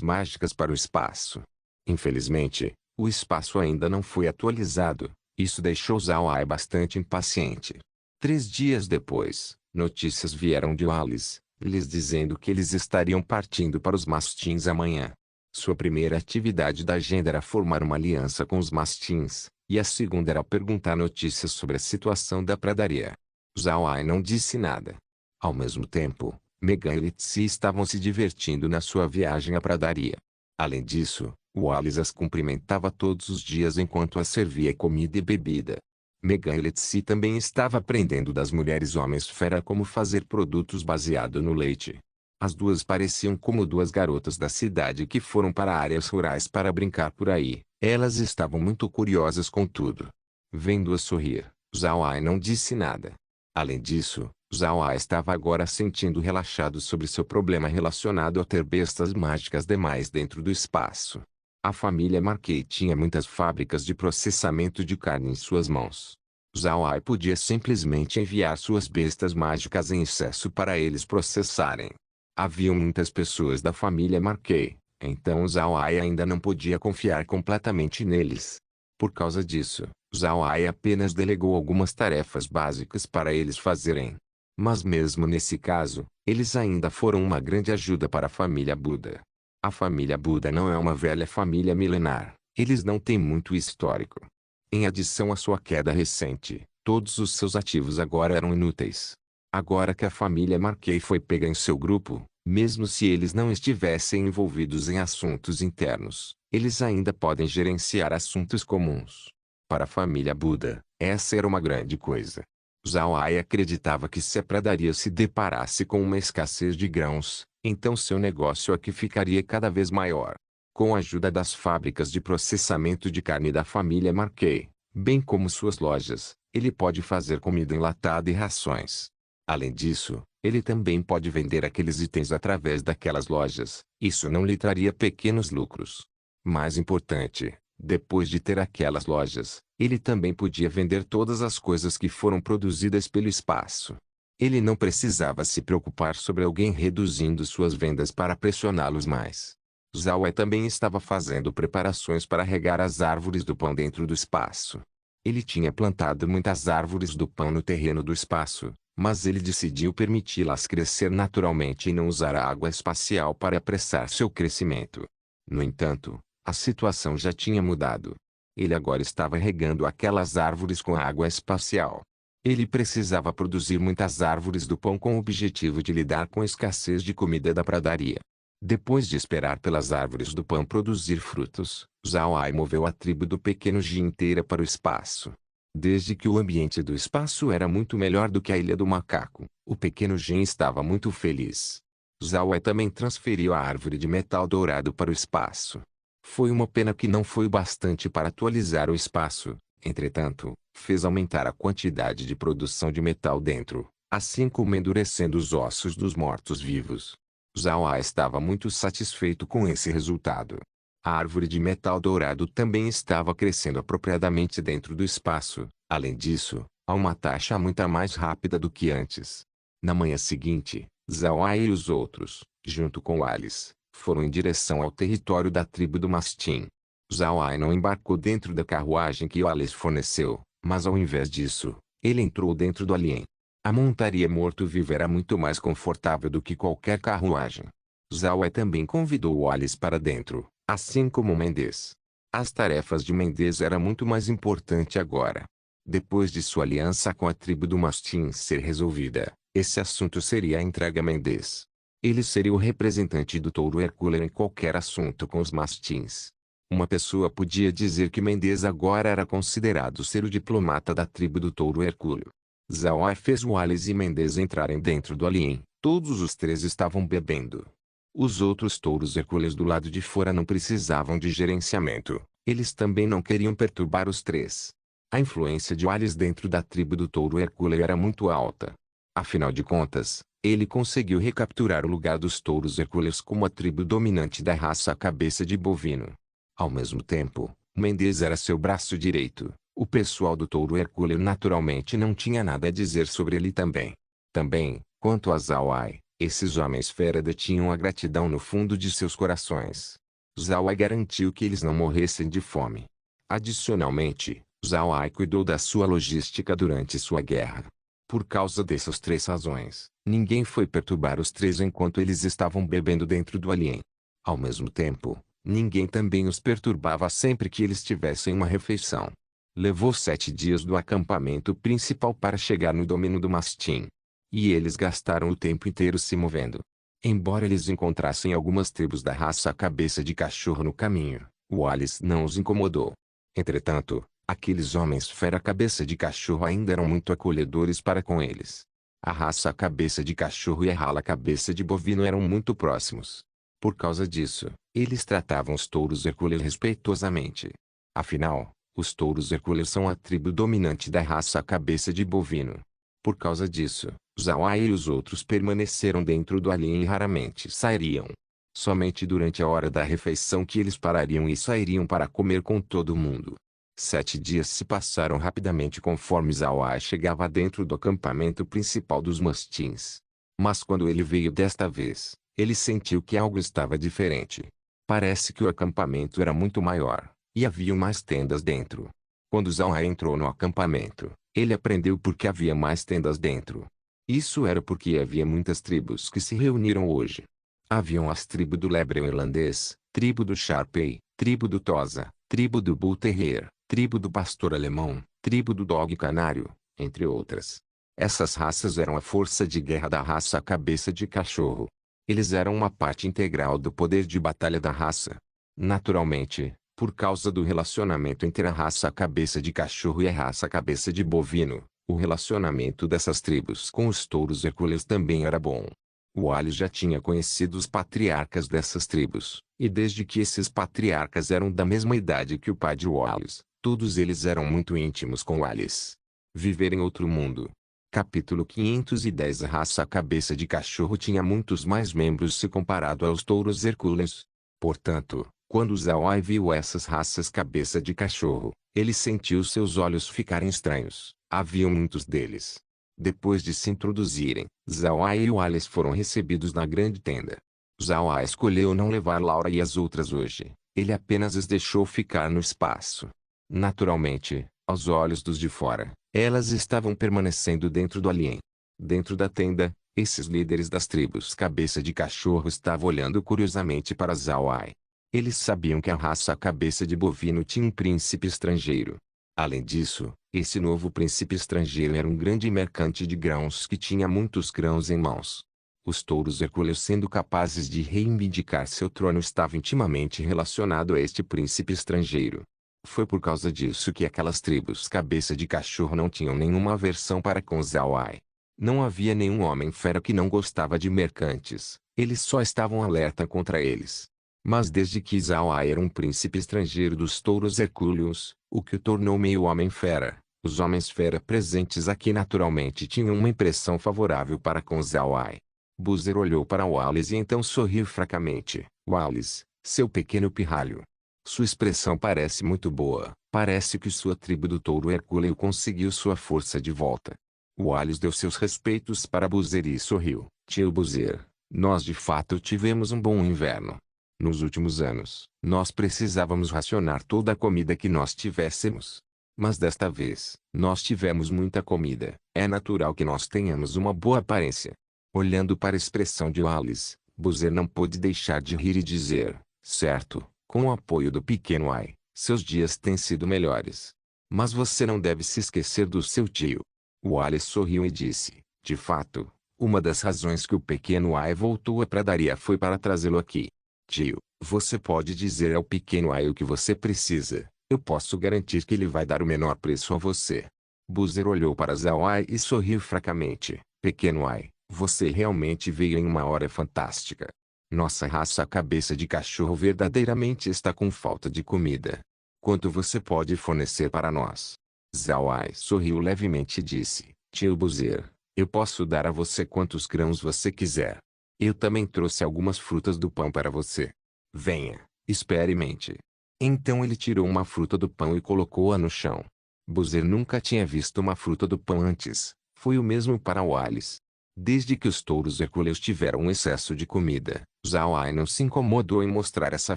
mágicas para o espaço. Infelizmente, o espaço ainda não foi atualizado. Isso deixou Zhao Ai bastante impaciente. 3 dias depois, notícias vieram de Wallace, lhes dizendo que eles estariam partindo para os mastins amanhã. Sua primeira atividade da agenda era formar uma aliança com os mastins, e a segunda era perguntar notícias sobre a situação da pradaria. Zhao Ai não disse nada. Ao mesmo tempo, Megan e Litsi estavam se divertindo na sua viagem à pradaria. Além disso, Wallace as cumprimentava todos os dias enquanto as servia comida e bebida. Megan e Litsi também estava aprendendo das mulheres homens fera como fazer produtos baseado no leite. As duas pareciam como duas garotas da cidade que foram para áreas rurais para brincar por aí. Elas estavam muito curiosas com tudo. Vendo-as sorrir, Zhao Ai não disse nada. Além disso, Zhao Ai estava agora sentindo relaxado sobre seu problema relacionado a ter bestas mágicas demais dentro do espaço. A família Marquet tinha muitas fábricas de processamento de carne em suas mãos. Zhao Ai podia simplesmente enviar suas bestas mágicas em excesso para eles processarem. Haviam muitas pessoas da família Marquet, então Zhao Ai ainda não podia confiar completamente neles. Por causa disso, Zhao Ai apenas delegou algumas tarefas básicas para eles fazerem. Mas mesmo nesse caso, eles ainda foram uma grande ajuda para a família Buda. A família Buda não é uma velha família milenar, Eles não têm muito histórico. Em adição à sua queda recente, todos os seus ativos agora eram inúteis. Agora que a família Marquet foi pega em seu grupo, mesmo se eles não estivessem envolvidos em assuntos internos, eles ainda podem gerenciar assuntos comuns. Para a família Buda, essa era uma grande coisa. Zhao Ai acreditava que se a pradaria se deparasse com uma escassez de grãos, então seu negócio aqui ficaria cada vez maior. Com a ajuda das fábricas de processamento de carne da família Marquet, bem como suas lojas, ele pode fazer comida enlatada e rações. Além disso, ele também pode vender aqueles itens através daquelas lojas. Isso não lhe traria pequenos lucros. Mais importante, depois de ter aquelas lojas, ele também podia vender todas as coisas que foram produzidas pelo espaço. Ele não precisava se preocupar sobre alguém reduzindo suas vendas para pressioná-los mais. Zhao Ai também estava fazendo preparações para regar as árvores do pão dentro do espaço. Ele tinha plantado muitas árvores do pão no terreno do espaço, mas ele decidiu permiti-las crescer naturalmente e não usar a água espacial para apressar seu crescimento. No entanto, a situação já tinha mudado. Ele agora estava regando aquelas árvores com água espacial. Ele precisava produzir muitas árvores do pão com o objetivo de lidar com a escassez de comida da pradaria. Depois de esperar pelas árvores do pão produzir frutos, Zhao Ai moveu a tribo do pequeno Ji inteira para o espaço. Desde que o ambiente do espaço era muito melhor do que a Ilha do Macaco, o pequeno Jin estava muito feliz. Zhao Ai também transferiu a árvore de metal dourado para o espaço. Foi uma pena que não foi bastante para atualizar o espaço, entretanto, fez aumentar a quantidade de produção de metal dentro, assim como endurecendo os ossos dos mortos-vivos. Zhao Ai estava muito satisfeito com esse resultado. A árvore de metal dourado também estava crescendo apropriadamente dentro do espaço. Além disso, a uma taxa muito mais rápida do que antes. Na manhã seguinte, Zhao Ai e os outros, junto com Alice, foram em direção ao território da tribo do Mastim. Zhao Ai não embarcou dentro da carruagem que Alice forneceu, mas ao invés disso, ele entrou dentro do alien. A montaria morto-vivo era muito mais confortável do que qualquer carruagem. Zhao Ai também convidou Alice para dentro, assim como Mendes. As tarefas de Mendes eram muito mais importantes agora. Depois de sua aliança com a tribo do Mastim ser resolvida, esse assunto seria entregue a Mendes. Ele seria o representante do touro Hercúleo em qualquer assunto com os Mastins. Uma pessoa podia dizer que Mendes agora era considerado ser o diplomata da tribo do touro Hercúleo. Zhao Ai fez o Alice e Mendes entrarem dentro do alien. Todos os três estavam bebendo. Os outros touros hercúleos do lado de fora não precisavam de gerenciamento. Eles também não queriam perturbar os três. A influência de Alice dentro da tribo do touro Hercúleo era muito alta. Afinal de contas, ele conseguiu recapturar o lugar dos touros hercúleos como a tribo dominante da raça cabeça de bovino. Ao mesmo tempo, Mendes era seu braço direito. O pessoal do touro Hercúleo naturalmente não tinha nada a dizer sobre ele também. Também, quanto a Zhao Ai, esses homens fera detinham a gratidão no fundo de seus corações. Zhao Ai garantiu que eles não morressem de fome. Adicionalmente, Zhao Ai cuidou da sua logística durante sua guerra. Por causa dessas três razões, ninguém foi perturbar os três enquanto eles estavam bebendo dentro do alien. Ao mesmo tempo, ninguém também os perturbava sempre que eles tivessem uma refeição. Levou 7 dias do acampamento principal para chegar no domínio do Mastim. E eles gastaram o tempo inteiro se movendo. Embora eles encontrassem algumas tribos da raça cabeça de cachorro no caminho, o Alice não os incomodou. Entretanto, aqueles homens fera cabeça de cachorro ainda eram muito acolhedores para com eles. A raça cabeça de cachorro e a rala cabeça de bovino eram muito próximos. Por causa disso, eles tratavam os touros hercúleos respeitosamente. Afinal, os touros hercúleos são a tribo dominante da raça cabeça de bovino. Por causa disso, Zhao Ai e os outros permaneceram dentro do alien e raramente sairiam. Somente durante a hora da refeição que eles parariam e sairiam para comer com todo mundo. 7 dias se passaram rapidamente conforme Zhao Ai chegava dentro do acampamento principal dos Mastins. Mas quando ele veio desta vez, ele sentiu que algo estava diferente. Parece que o acampamento era muito maior, e havia mais tendas dentro. Quando Zhao Ai entrou no acampamento, ele aprendeu por que havia mais tendas dentro. Isso era porque havia muitas tribos que se reuniram hoje. Haviam as tribos do Lebreu irlandês, tribo do Sharpei, tribo do Tosa, tribo do Bull Terrier, tribo do pastor alemão, tribo do dog canário, entre outras. Essas raças eram a força de guerra da raça cabeça de cachorro. Eles eram uma parte integral do poder de batalha da raça. Naturalmente, por causa do relacionamento entre a raça cabeça de cachorro e a raça cabeça de bovino, o relacionamento dessas tribos com os touros hercúleos também era bom. Wallace já tinha conhecido os patriarcas dessas tribos, e desde que esses patriarcas eram da mesma idade que o pai de Wallace, todos eles eram muito íntimos com Wallace. Viver em outro mundo. Capítulo 510. A raça cabeça de cachorro tinha muitos mais membros se comparado aos touros hercúleos. Portanto, quando Zawai viu essas raças cabeça de cachorro, ele sentiu seus olhos ficarem estranhos. Haviam muitos deles. Depois de se introduzirem, Zawai e Wallace foram recebidos na grande tenda. Zawai escolheu não levar Laura e as outras hoje. Ele apenas as deixou ficar no espaço. Naturalmente, aos olhos dos de fora, elas estavam permanecendo dentro do alien. Dentro da tenda, esses líderes das tribos cabeça de cachorro estavam olhando curiosamente para Zawai. Eles sabiam que a raça cabeça de bovino tinha um príncipe estrangeiro. Além disso, esse novo príncipe estrangeiro era um grande mercante de grãos que tinha muitos grãos em mãos. Os touros hercúleos, sendo capazes de reivindicar seu trono, estavam intimamente relacionados a este príncipe estrangeiro. Foi por causa disso que aquelas tribos cabeça de cachorro não tinham nenhuma aversão para com Zawai. Não havia nenhum homem fera que não gostava de mercantes, eles só estavam alerta contra eles. Mas desde que Zawai era um príncipe estrangeiro dos touros hercúleos, o que o tornou meio homem-fera, os homens-fera presentes aqui naturalmente tinham uma impressão favorável para com Zawai. Boozer olhou para Wallace e então sorriu fracamente. Wallace, seu pequeno pirralho. Sua expressão parece muito boa. Parece que sua tribo do touro hercúleo conseguiu sua força de volta. Wallace deu seus respeitos para Boozer e sorriu. Tio Boozer, nós de fato tivemos um bom inverno. Nos últimos anos, nós precisávamos racionar toda a comida que nós tivéssemos. Mas desta vez, nós tivemos muita comida. É natural que nós tenhamos uma boa aparência. Olhando para a expressão de Wallace, Boozer não pôde deixar de rir e dizer, certo, com o apoio do pequeno Ai, seus dias têm sido melhores. Mas você não deve se esquecer do seu tio. Wallace sorriu e disse, de fato, uma das razões que o pequeno Ai voltou à pradaria foi para trazê-lo aqui. Tio, você pode dizer ao pequeno Ai o que você precisa. Eu posso garantir que ele vai dar o menor preço a você. Boozer olhou para Zawai e sorriu fracamente. Pequeno Ai, você realmente veio em uma hora fantástica. Nossa raça cabeça de cachorro verdadeiramente está com falta de comida. Quanto você pode fornecer para nós? Zawai sorriu levemente e disse, tio Boozer, eu posso dar a você quantos grãos você quiser. Eu também trouxe algumas frutas do pão para você. Venha, experimente. Então ele tirou uma fruta do pão e colocou-a no chão. Boozer nunca tinha visto uma fruta do pão antes. Foi o mesmo para Wallace. Desde que os touros hercúleos tiveram um excesso de comida, Zawai não se incomodou em mostrar essa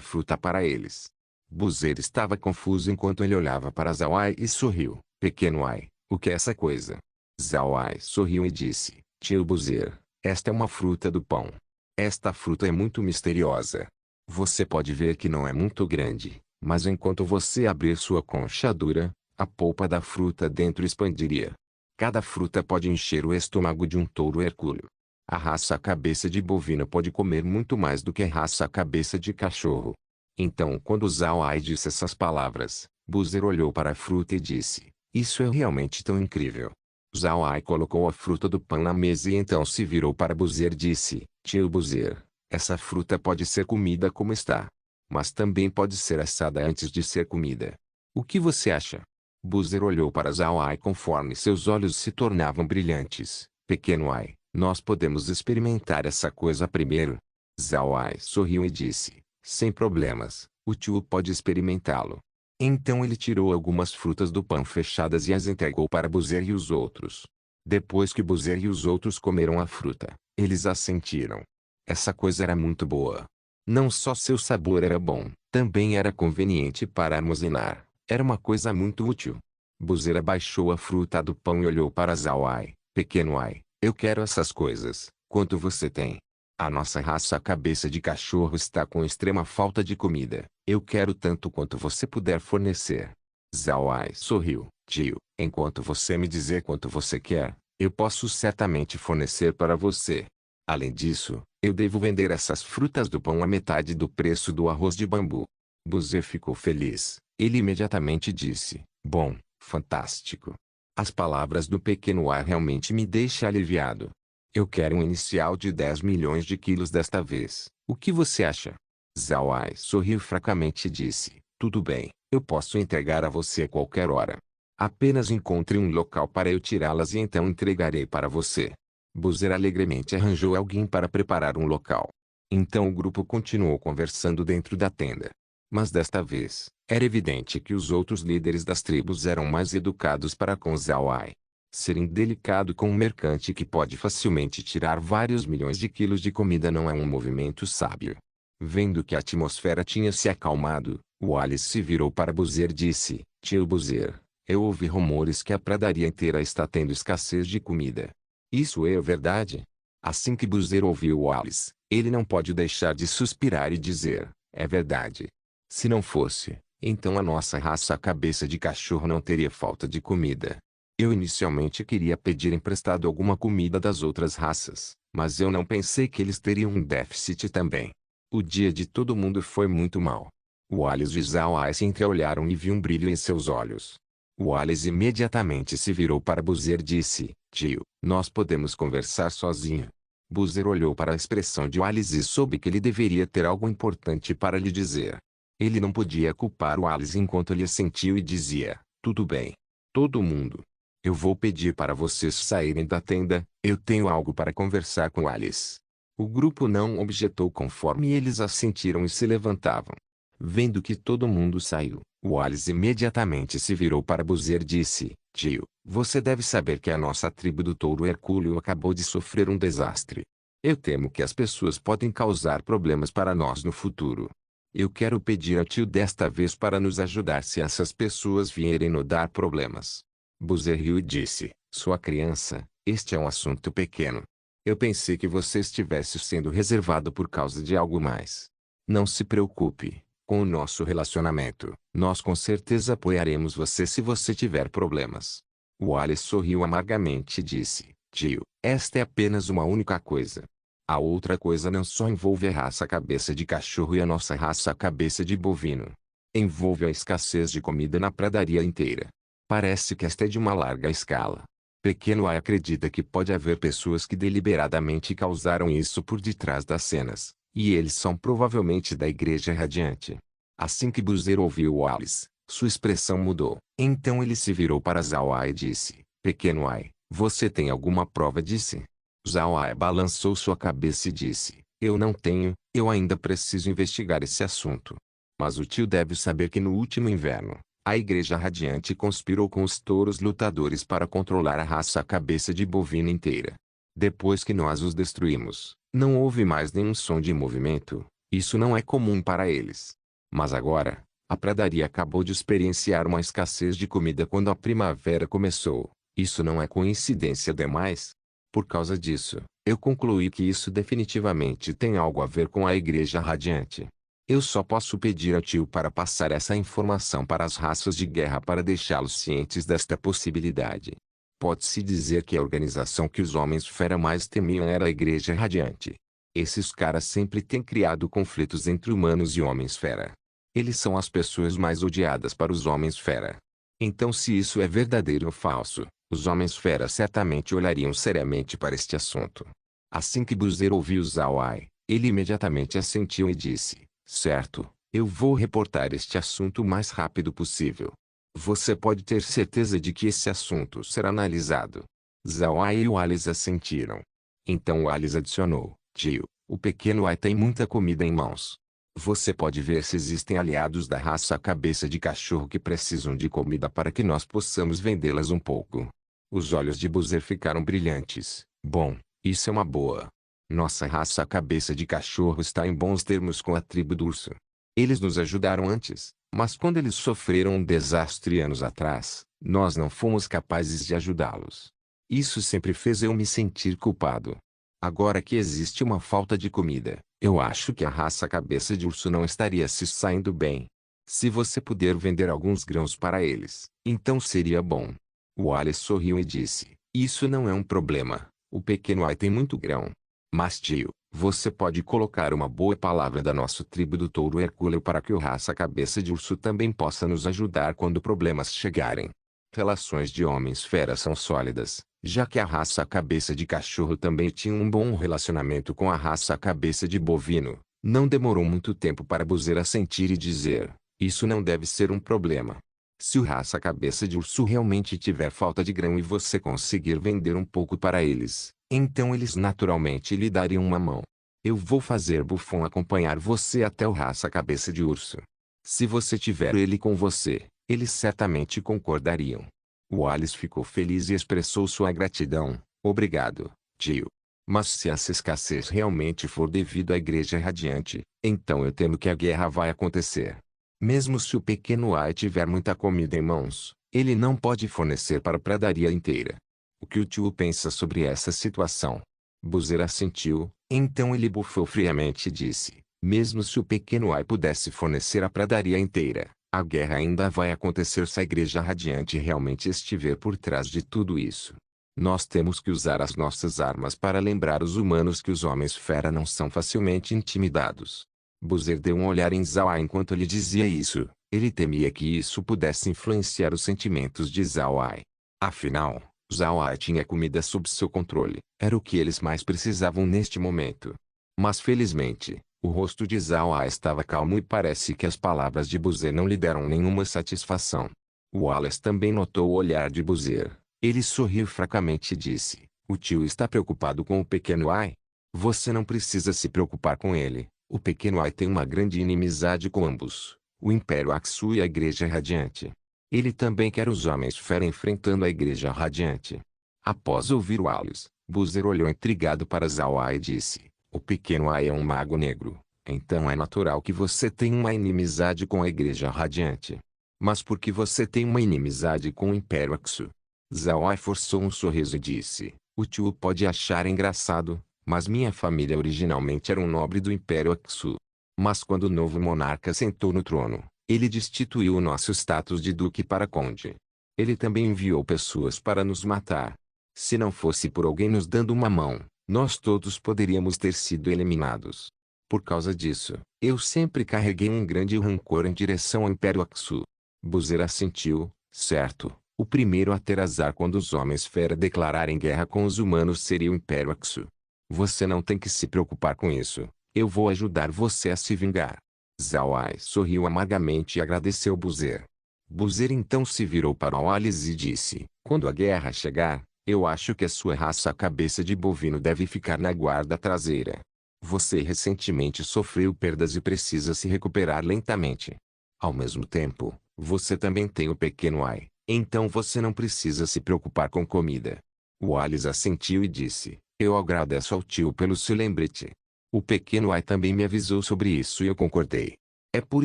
fruta para eles. Boozer estava confuso enquanto ele olhava para Zawai e sorriu. Pequeno Ai, o que é essa coisa? Zawai sorriu e disse, tio Boozer, esta é uma fruta do pão. Esta fruta é muito misteriosa. Você pode ver que não é muito grande, mas enquanto você abrir sua conchadura, a polpa da fruta dentro expandiria. Cada fruta pode encher o estômago de um touro hercúleo. A raça cabeça de bovino pode comer muito mais do que a raça cabeça de cachorro. Então quando Zawai disse essas palavras, Boozer olhou para a fruta e disse, isso é realmente tão incrível. Zawai colocou a fruta do pão na mesa e então se virou para Boozer e disse, tio Boozer, essa fruta pode ser comida como está. Mas também pode ser assada antes de ser comida. O que você acha? Boozer olhou para Zawai conforme seus olhos se tornavam brilhantes. Pequeno Ai, nós podemos experimentar essa coisa primeiro? Zawai sorriu e disse, sem problemas, o tio pode experimentá-lo. Então ele tirou algumas frutas do pão fechadas e as entregou para Boozer e os outros. Depois que Boozer e os outros comeram a fruta, eles a sentiram. Essa coisa era muito boa. Não só seu sabor era bom, também era conveniente para armazenar. Era uma coisa muito útil. Boozer abaixou a fruta do pão e olhou para Zawai. Pequeno Ai, eu quero essas coisas. Quanto você tem? A nossa raça cabeça de cachorro está com extrema falta de comida. Eu quero tanto quanto você puder fornecer. Zhao Ai sorriu. Tio, enquanto você me dizer quanto você quer, eu posso certamente fornecer para você. Além disso, eu devo vender essas frutas do pão a metade do preço do arroz de bambu. Buzer ficou feliz. Ele imediatamente disse: bom, fantástico. As palavras do pequeno Ai realmente me deixam aliviado. Eu quero um inicial de 10 milhões de quilos desta vez. O que você acha? Zhao Ai sorriu fracamente e disse: tudo bem, eu posso entregar a você a qualquer hora. Apenas encontre um local para eu tirá-las e então entregarei para você. Buzer alegremente arranjou alguém para preparar um local. Então o grupo continuou conversando dentro da tenda. Mas desta vez, era evidente que os outros líderes das tribos eram mais educados para com Zhao Ai. Ser indelicado com um mercante que pode facilmente tirar vários milhões de quilos de comida não é um movimento sábio. Vendo que a atmosfera tinha se acalmado, Wallace se virou para Buzer e disse: tio Buzer, eu ouvi rumores que a pradaria inteira está tendo escassez de comida. Isso é verdade? Assim que Buzer ouviu Wallace, ele não pode deixar de suspirar e dizer: é verdade. Se não fosse, então a nossa raça cabeça de cachorro não teria falta de comida. Eu inicialmente queria pedir emprestado alguma comida das outras raças, mas eu não pensei que eles teriam um déficit também. O dia de todo mundo foi muito mau. Wallace e Zhao Ai se entreolharam e viu um brilho em seus olhos. Wallace imediatamente se virou para Buzer e disse: tio, nós podemos conversar sozinho. Buzer olhou para a expressão de Wallace e soube que ele deveria ter algo importante para lhe dizer. Ele não podia culpar Wallace enquanto ele assentiu e dizia: tudo bem. Todo mundo. Eu vou pedir para vocês saírem da tenda, eu tenho algo para conversar com Wallace. O grupo não objetou conforme eles assentiram e se levantavam. Vendo que todo mundo saiu, Wallace imediatamente se virou para Buzer e disse: tio, você deve saber que a nossa tribo do touro Hercúleo acabou de sofrer um desastre. Eu temo que as pessoas podem causar problemas para nós no futuro. Eu quero pedir a tio desta vez para nos ajudar se essas pessoas vierem nos dar problemas. Buzer riu e disse: sua criança, este é um assunto pequeno. Eu pensei que você estivesse sendo reservado por causa de algo mais. Não se preocupe, com o nosso relacionamento, nós com certeza apoiaremos você se você tiver problemas. Wallace sorriu amargamente e disse: tio, esta é apenas uma única coisa. A outra coisa não só envolve a raça cabeça de cachorro e a nossa raça cabeça de bovino. Envolve a escassez de comida na pradaria inteira. Parece que esta é de uma larga escala. Pequeno Ai acredita que pode haver pessoas que deliberadamente causaram isso por detrás das cenas, e eles são provavelmente da Igreja Radiante. Assim que Buzer ouviu Wallace, sua expressão mudou. Então ele se virou para Zhao Ai e disse: Pequeno Ai, você tem alguma prova disso? Zhao Ai balançou sua cabeça e disse: eu não tenho, eu ainda preciso investigar esse assunto. Mas o tio deve saber que no último inverno, a Igreja Radiante conspirou com os touros lutadores para controlar a raça cabeça de bovino inteira. Depois que nós os destruímos, não houve mais nenhum som de movimento. Isso não é comum para eles. Mas agora, a pradaria acabou de experienciar uma escassez de comida quando a primavera começou. Isso não é coincidência demais? Por causa disso, eu concluí que isso definitivamente tem algo a ver com a Igreja Radiante. Eu só posso pedir ao tio para passar essa informação para as raças de guerra para deixá-los cientes desta possibilidade. Pode-se dizer que a organização que os Homens-Fera mais temiam era a Igreja Radiante. Esses caras sempre têm criado conflitos entre humanos e Homens-Fera. Eles são as pessoas mais odiadas para os Homens-Fera. Então se isso é verdadeiro ou falso, os Homens-Fera certamente olhariam seriamente para este assunto. Assim que Buzer ouviu Zhao Ai, ele imediatamente assentiu e disse: certo, eu vou reportar este assunto o mais rápido possível. Você pode ter certeza de que esse assunto será analisado. Zhao Ai e Wallace assentiram. Então Wallace adicionou: tio, o pequeno Ai tem muita comida em mãos. Você pode ver se existem aliados da raça cabeça de cachorro que precisam de comida para que nós possamos vendê-las um pouco. Os olhos de Buzer ficaram brilhantes. Bom, isso é uma boa. Nossa raça cabeça de cachorro está em bons termos com a tribo do urso. Eles nos ajudaram antes, mas quando eles sofreram um desastre anos atrás, nós não fomos capazes de ajudá-los. Isso sempre fez eu me sentir culpado. Agora que existe uma falta de comida, eu acho que a raça cabeça de urso não estaria se saindo bem. Se você puder vender alguns grãos para eles, então seria bom. Wallace sorriu e disse, isso não é um problema. O pequeno Ai tem muito grão. Mas tio, você pode colocar uma boa palavra da nossa tribo do touro Hercúleo para que o raça cabeça de urso também possa nos ajudar quando problemas chegarem. Relações de homens-fera são sólidas, já que a raça cabeça de cachorro também tinha um bom relacionamento com a raça cabeça de bovino. Não demorou muito tempo para Buzer assentir e dizer, isso não deve ser um problema. Se o raça cabeça de urso realmente tiver falta de grão e você conseguir vender um pouco para eles, então eles naturalmente lhe dariam uma mão. Eu vou fazer Buffon acompanhar você até o raça cabeça de urso. Se você tiver ele com você, eles certamente concordariam. Wallace ficou feliz e expressou sua gratidão. Obrigado, tio. Mas se essa escassez realmente for devido à Igreja Radiante, então eu temo que a guerra vai acontecer. Mesmo se o pequeno Ai tiver muita comida em mãos, ele não pode fornecer para a pradaria inteira. O que o tio pensa sobre essa situação? Buzer assentiu, então ele bufou friamente e disse, mesmo se o pequeno Ai pudesse fornecer a pradaria inteira, a guerra ainda vai acontecer se a Igreja Radiante realmente estiver por trás de tudo isso. Nós temos que usar as nossas armas para lembrar os humanos que os homens-fera não são facilmente intimidados. Buzer deu um olhar em Zhao Ai enquanto lhe dizia isso. Ele temia que isso pudesse influenciar os sentimentos de Zhao Ai. Afinal, Zhao Ai tinha comida sob seu controle. Era o que eles mais precisavam neste momento. Mas felizmente, o rosto de Zhao Ai estava calmo e parece que as palavras de Buzer não lhe deram nenhuma satisfação. Wallace também notou o olhar de Buzer. Ele sorriu fracamente e disse, o tio está preocupado com o pequeno Ai? Você não precisa se preocupar com ele. O pequeno Ai tem uma grande inimizade com ambos, o Império Axu e a Igreja Radiante. Ele também quer os homens-fera enfrentando a Igreja Radiante. Após ouvir Wallace, Buzer olhou intrigado para Zhao Ai e disse, o pequeno Ai é um mago negro, então é natural que você tenha uma inimizade com a Igreja Radiante. Mas por que você tem uma inimizade com o Império Axu? Zhao Ai forçou um sorriso e disse, o tio pode achar engraçado, mas minha família originalmente era um nobre do Império Axu. Mas quando o novo monarca sentou no trono, ele destituiu o nosso status de duque para conde. Ele também enviou pessoas para nos matar. Se não fosse por alguém nos dando uma mão, nós todos poderíamos ter sido eliminados. Por causa disso, eu sempre carreguei um grande rancor em direção ao Império Axu. Buzer assentiu, certo. O primeiro a ter azar quando os homens-fera declararem guerra com os humanos seria o Império Axu. Você não tem que se preocupar com isso. Eu vou ajudar você a se vingar. Zhao Ai sorriu amargamente e agradeceu Buzer. Buzer então se virou para Wallace e disse, quando a guerra chegar, eu acho que a sua raça cabeça de bovino deve ficar na guarda traseira. Você recentemente sofreu perdas e precisa se recuperar lentamente. Ao mesmo tempo, você também tem o pequeno Ai, então você não precisa se preocupar com comida. Wallace assentiu e disse, eu agradeço ao tio pelo seu lembrete. O pequeno Ai também me avisou sobre isso e eu concordei. É por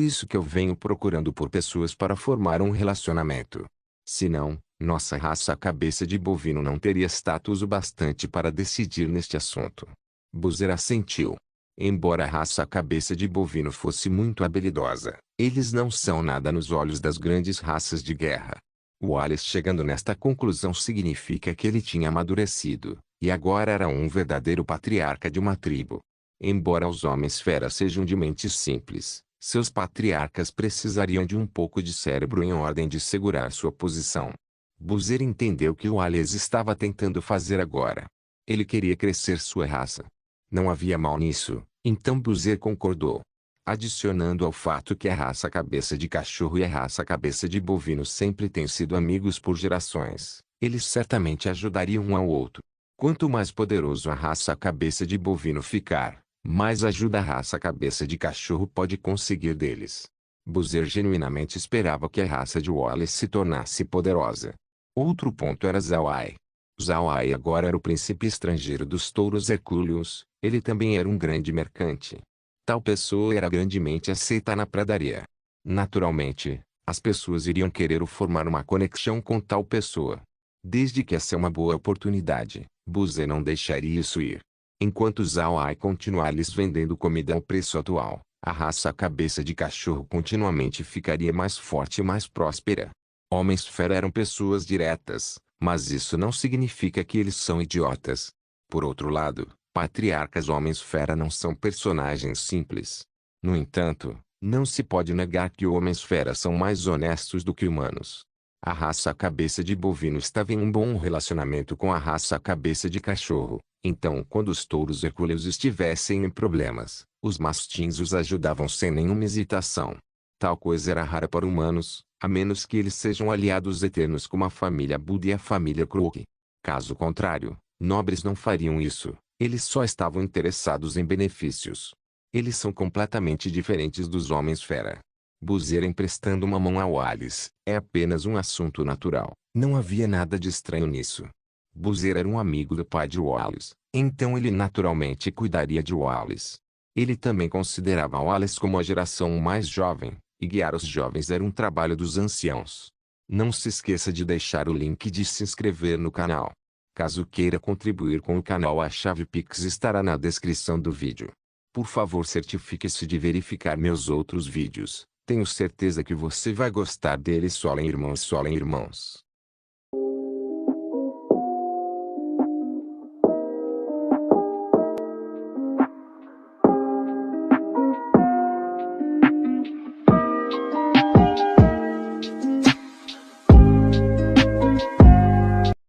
isso que eu venho procurando por pessoas para formar um relacionamento. Senão, nossa raça cabeça de bovino não teria status o bastante para decidir neste assunto. Buzer assentiu. Embora a raça cabeça de bovino fosse muito habilidosa, eles não são nada nos olhos das grandes raças de guerra. Wallace chegando nesta conclusão significa que ele tinha amadurecido, e agora era um verdadeiro patriarca de uma tribo. Embora os homens-fera sejam de mentes simples, seus patriarcas precisariam de um pouco de cérebro em ordem de segurar sua posição. Buzer entendeu que Wallace estava tentando fazer agora. Ele queria crescer sua raça. Não havia mal nisso, então Buzer concordou. Adicionando ao fato que a raça cabeça de cachorro e a raça cabeça de bovino sempre têm sido amigos por gerações, eles certamente ajudariam um ao outro. Quanto mais poderoso a raça cabeça de bovino ficar, mais ajuda a raça cabeça de cachorro pode conseguir deles. Buzer genuinamente esperava que a raça de Wallace se tornasse poderosa. Outro ponto era Zhao Ai. Zhao Ai agora era o príncipe estrangeiro dos touros hercúleos, ele também era um grande mercante. Tal pessoa era grandemente aceita na pradaria. Naturalmente, as pessoas iriam querer formar uma conexão com tal pessoa. Desde que essa é uma boa oportunidade, Buzer não deixaria isso ir. Enquanto Zhao Ai continuar lhes vendendo comida ao preço atual, a raça cabeça de cachorro continuamente ficaria mais forte e mais próspera. Homens-fera eram pessoas diretas, mas isso não significa que eles são idiotas. Por outro lado, patriarcas homens-fera não são personagens simples. No entanto, não se pode negar que homens-fera são mais honestos do que humanos. A raça cabeça de bovino estava em um bom relacionamento com a raça cabeça de cachorro. Então, quando os touros hercúleos estivessem em problemas, os mastins os ajudavam sem nenhuma hesitação. Tal coisa era rara para humanos, a menos que eles sejam aliados eternos como a família Buda e a família Crook. Caso contrário, nobres não fariam isso, eles só estavam interessados em benefícios. Eles são completamente diferentes dos homens-fera. Buzer emprestando uma mão ao Alice é apenas um assunto natural, não havia nada de estranho nisso. Buzer era um amigo do pai de Wallace, então ele naturalmente cuidaria de Wallace. Ele também considerava Wallace como a geração mais jovem, e guiar os jovens era um trabalho dos anciãos. Não se esqueça de deixar o link de se inscrever no canal. Caso queira contribuir com o canal, a chave Pix estará na descrição do vídeo. Por favor, certifique-se de verificar meus outros vídeos. Tenho certeza que você vai gostar deles. Solem irmãos, solem irmãos.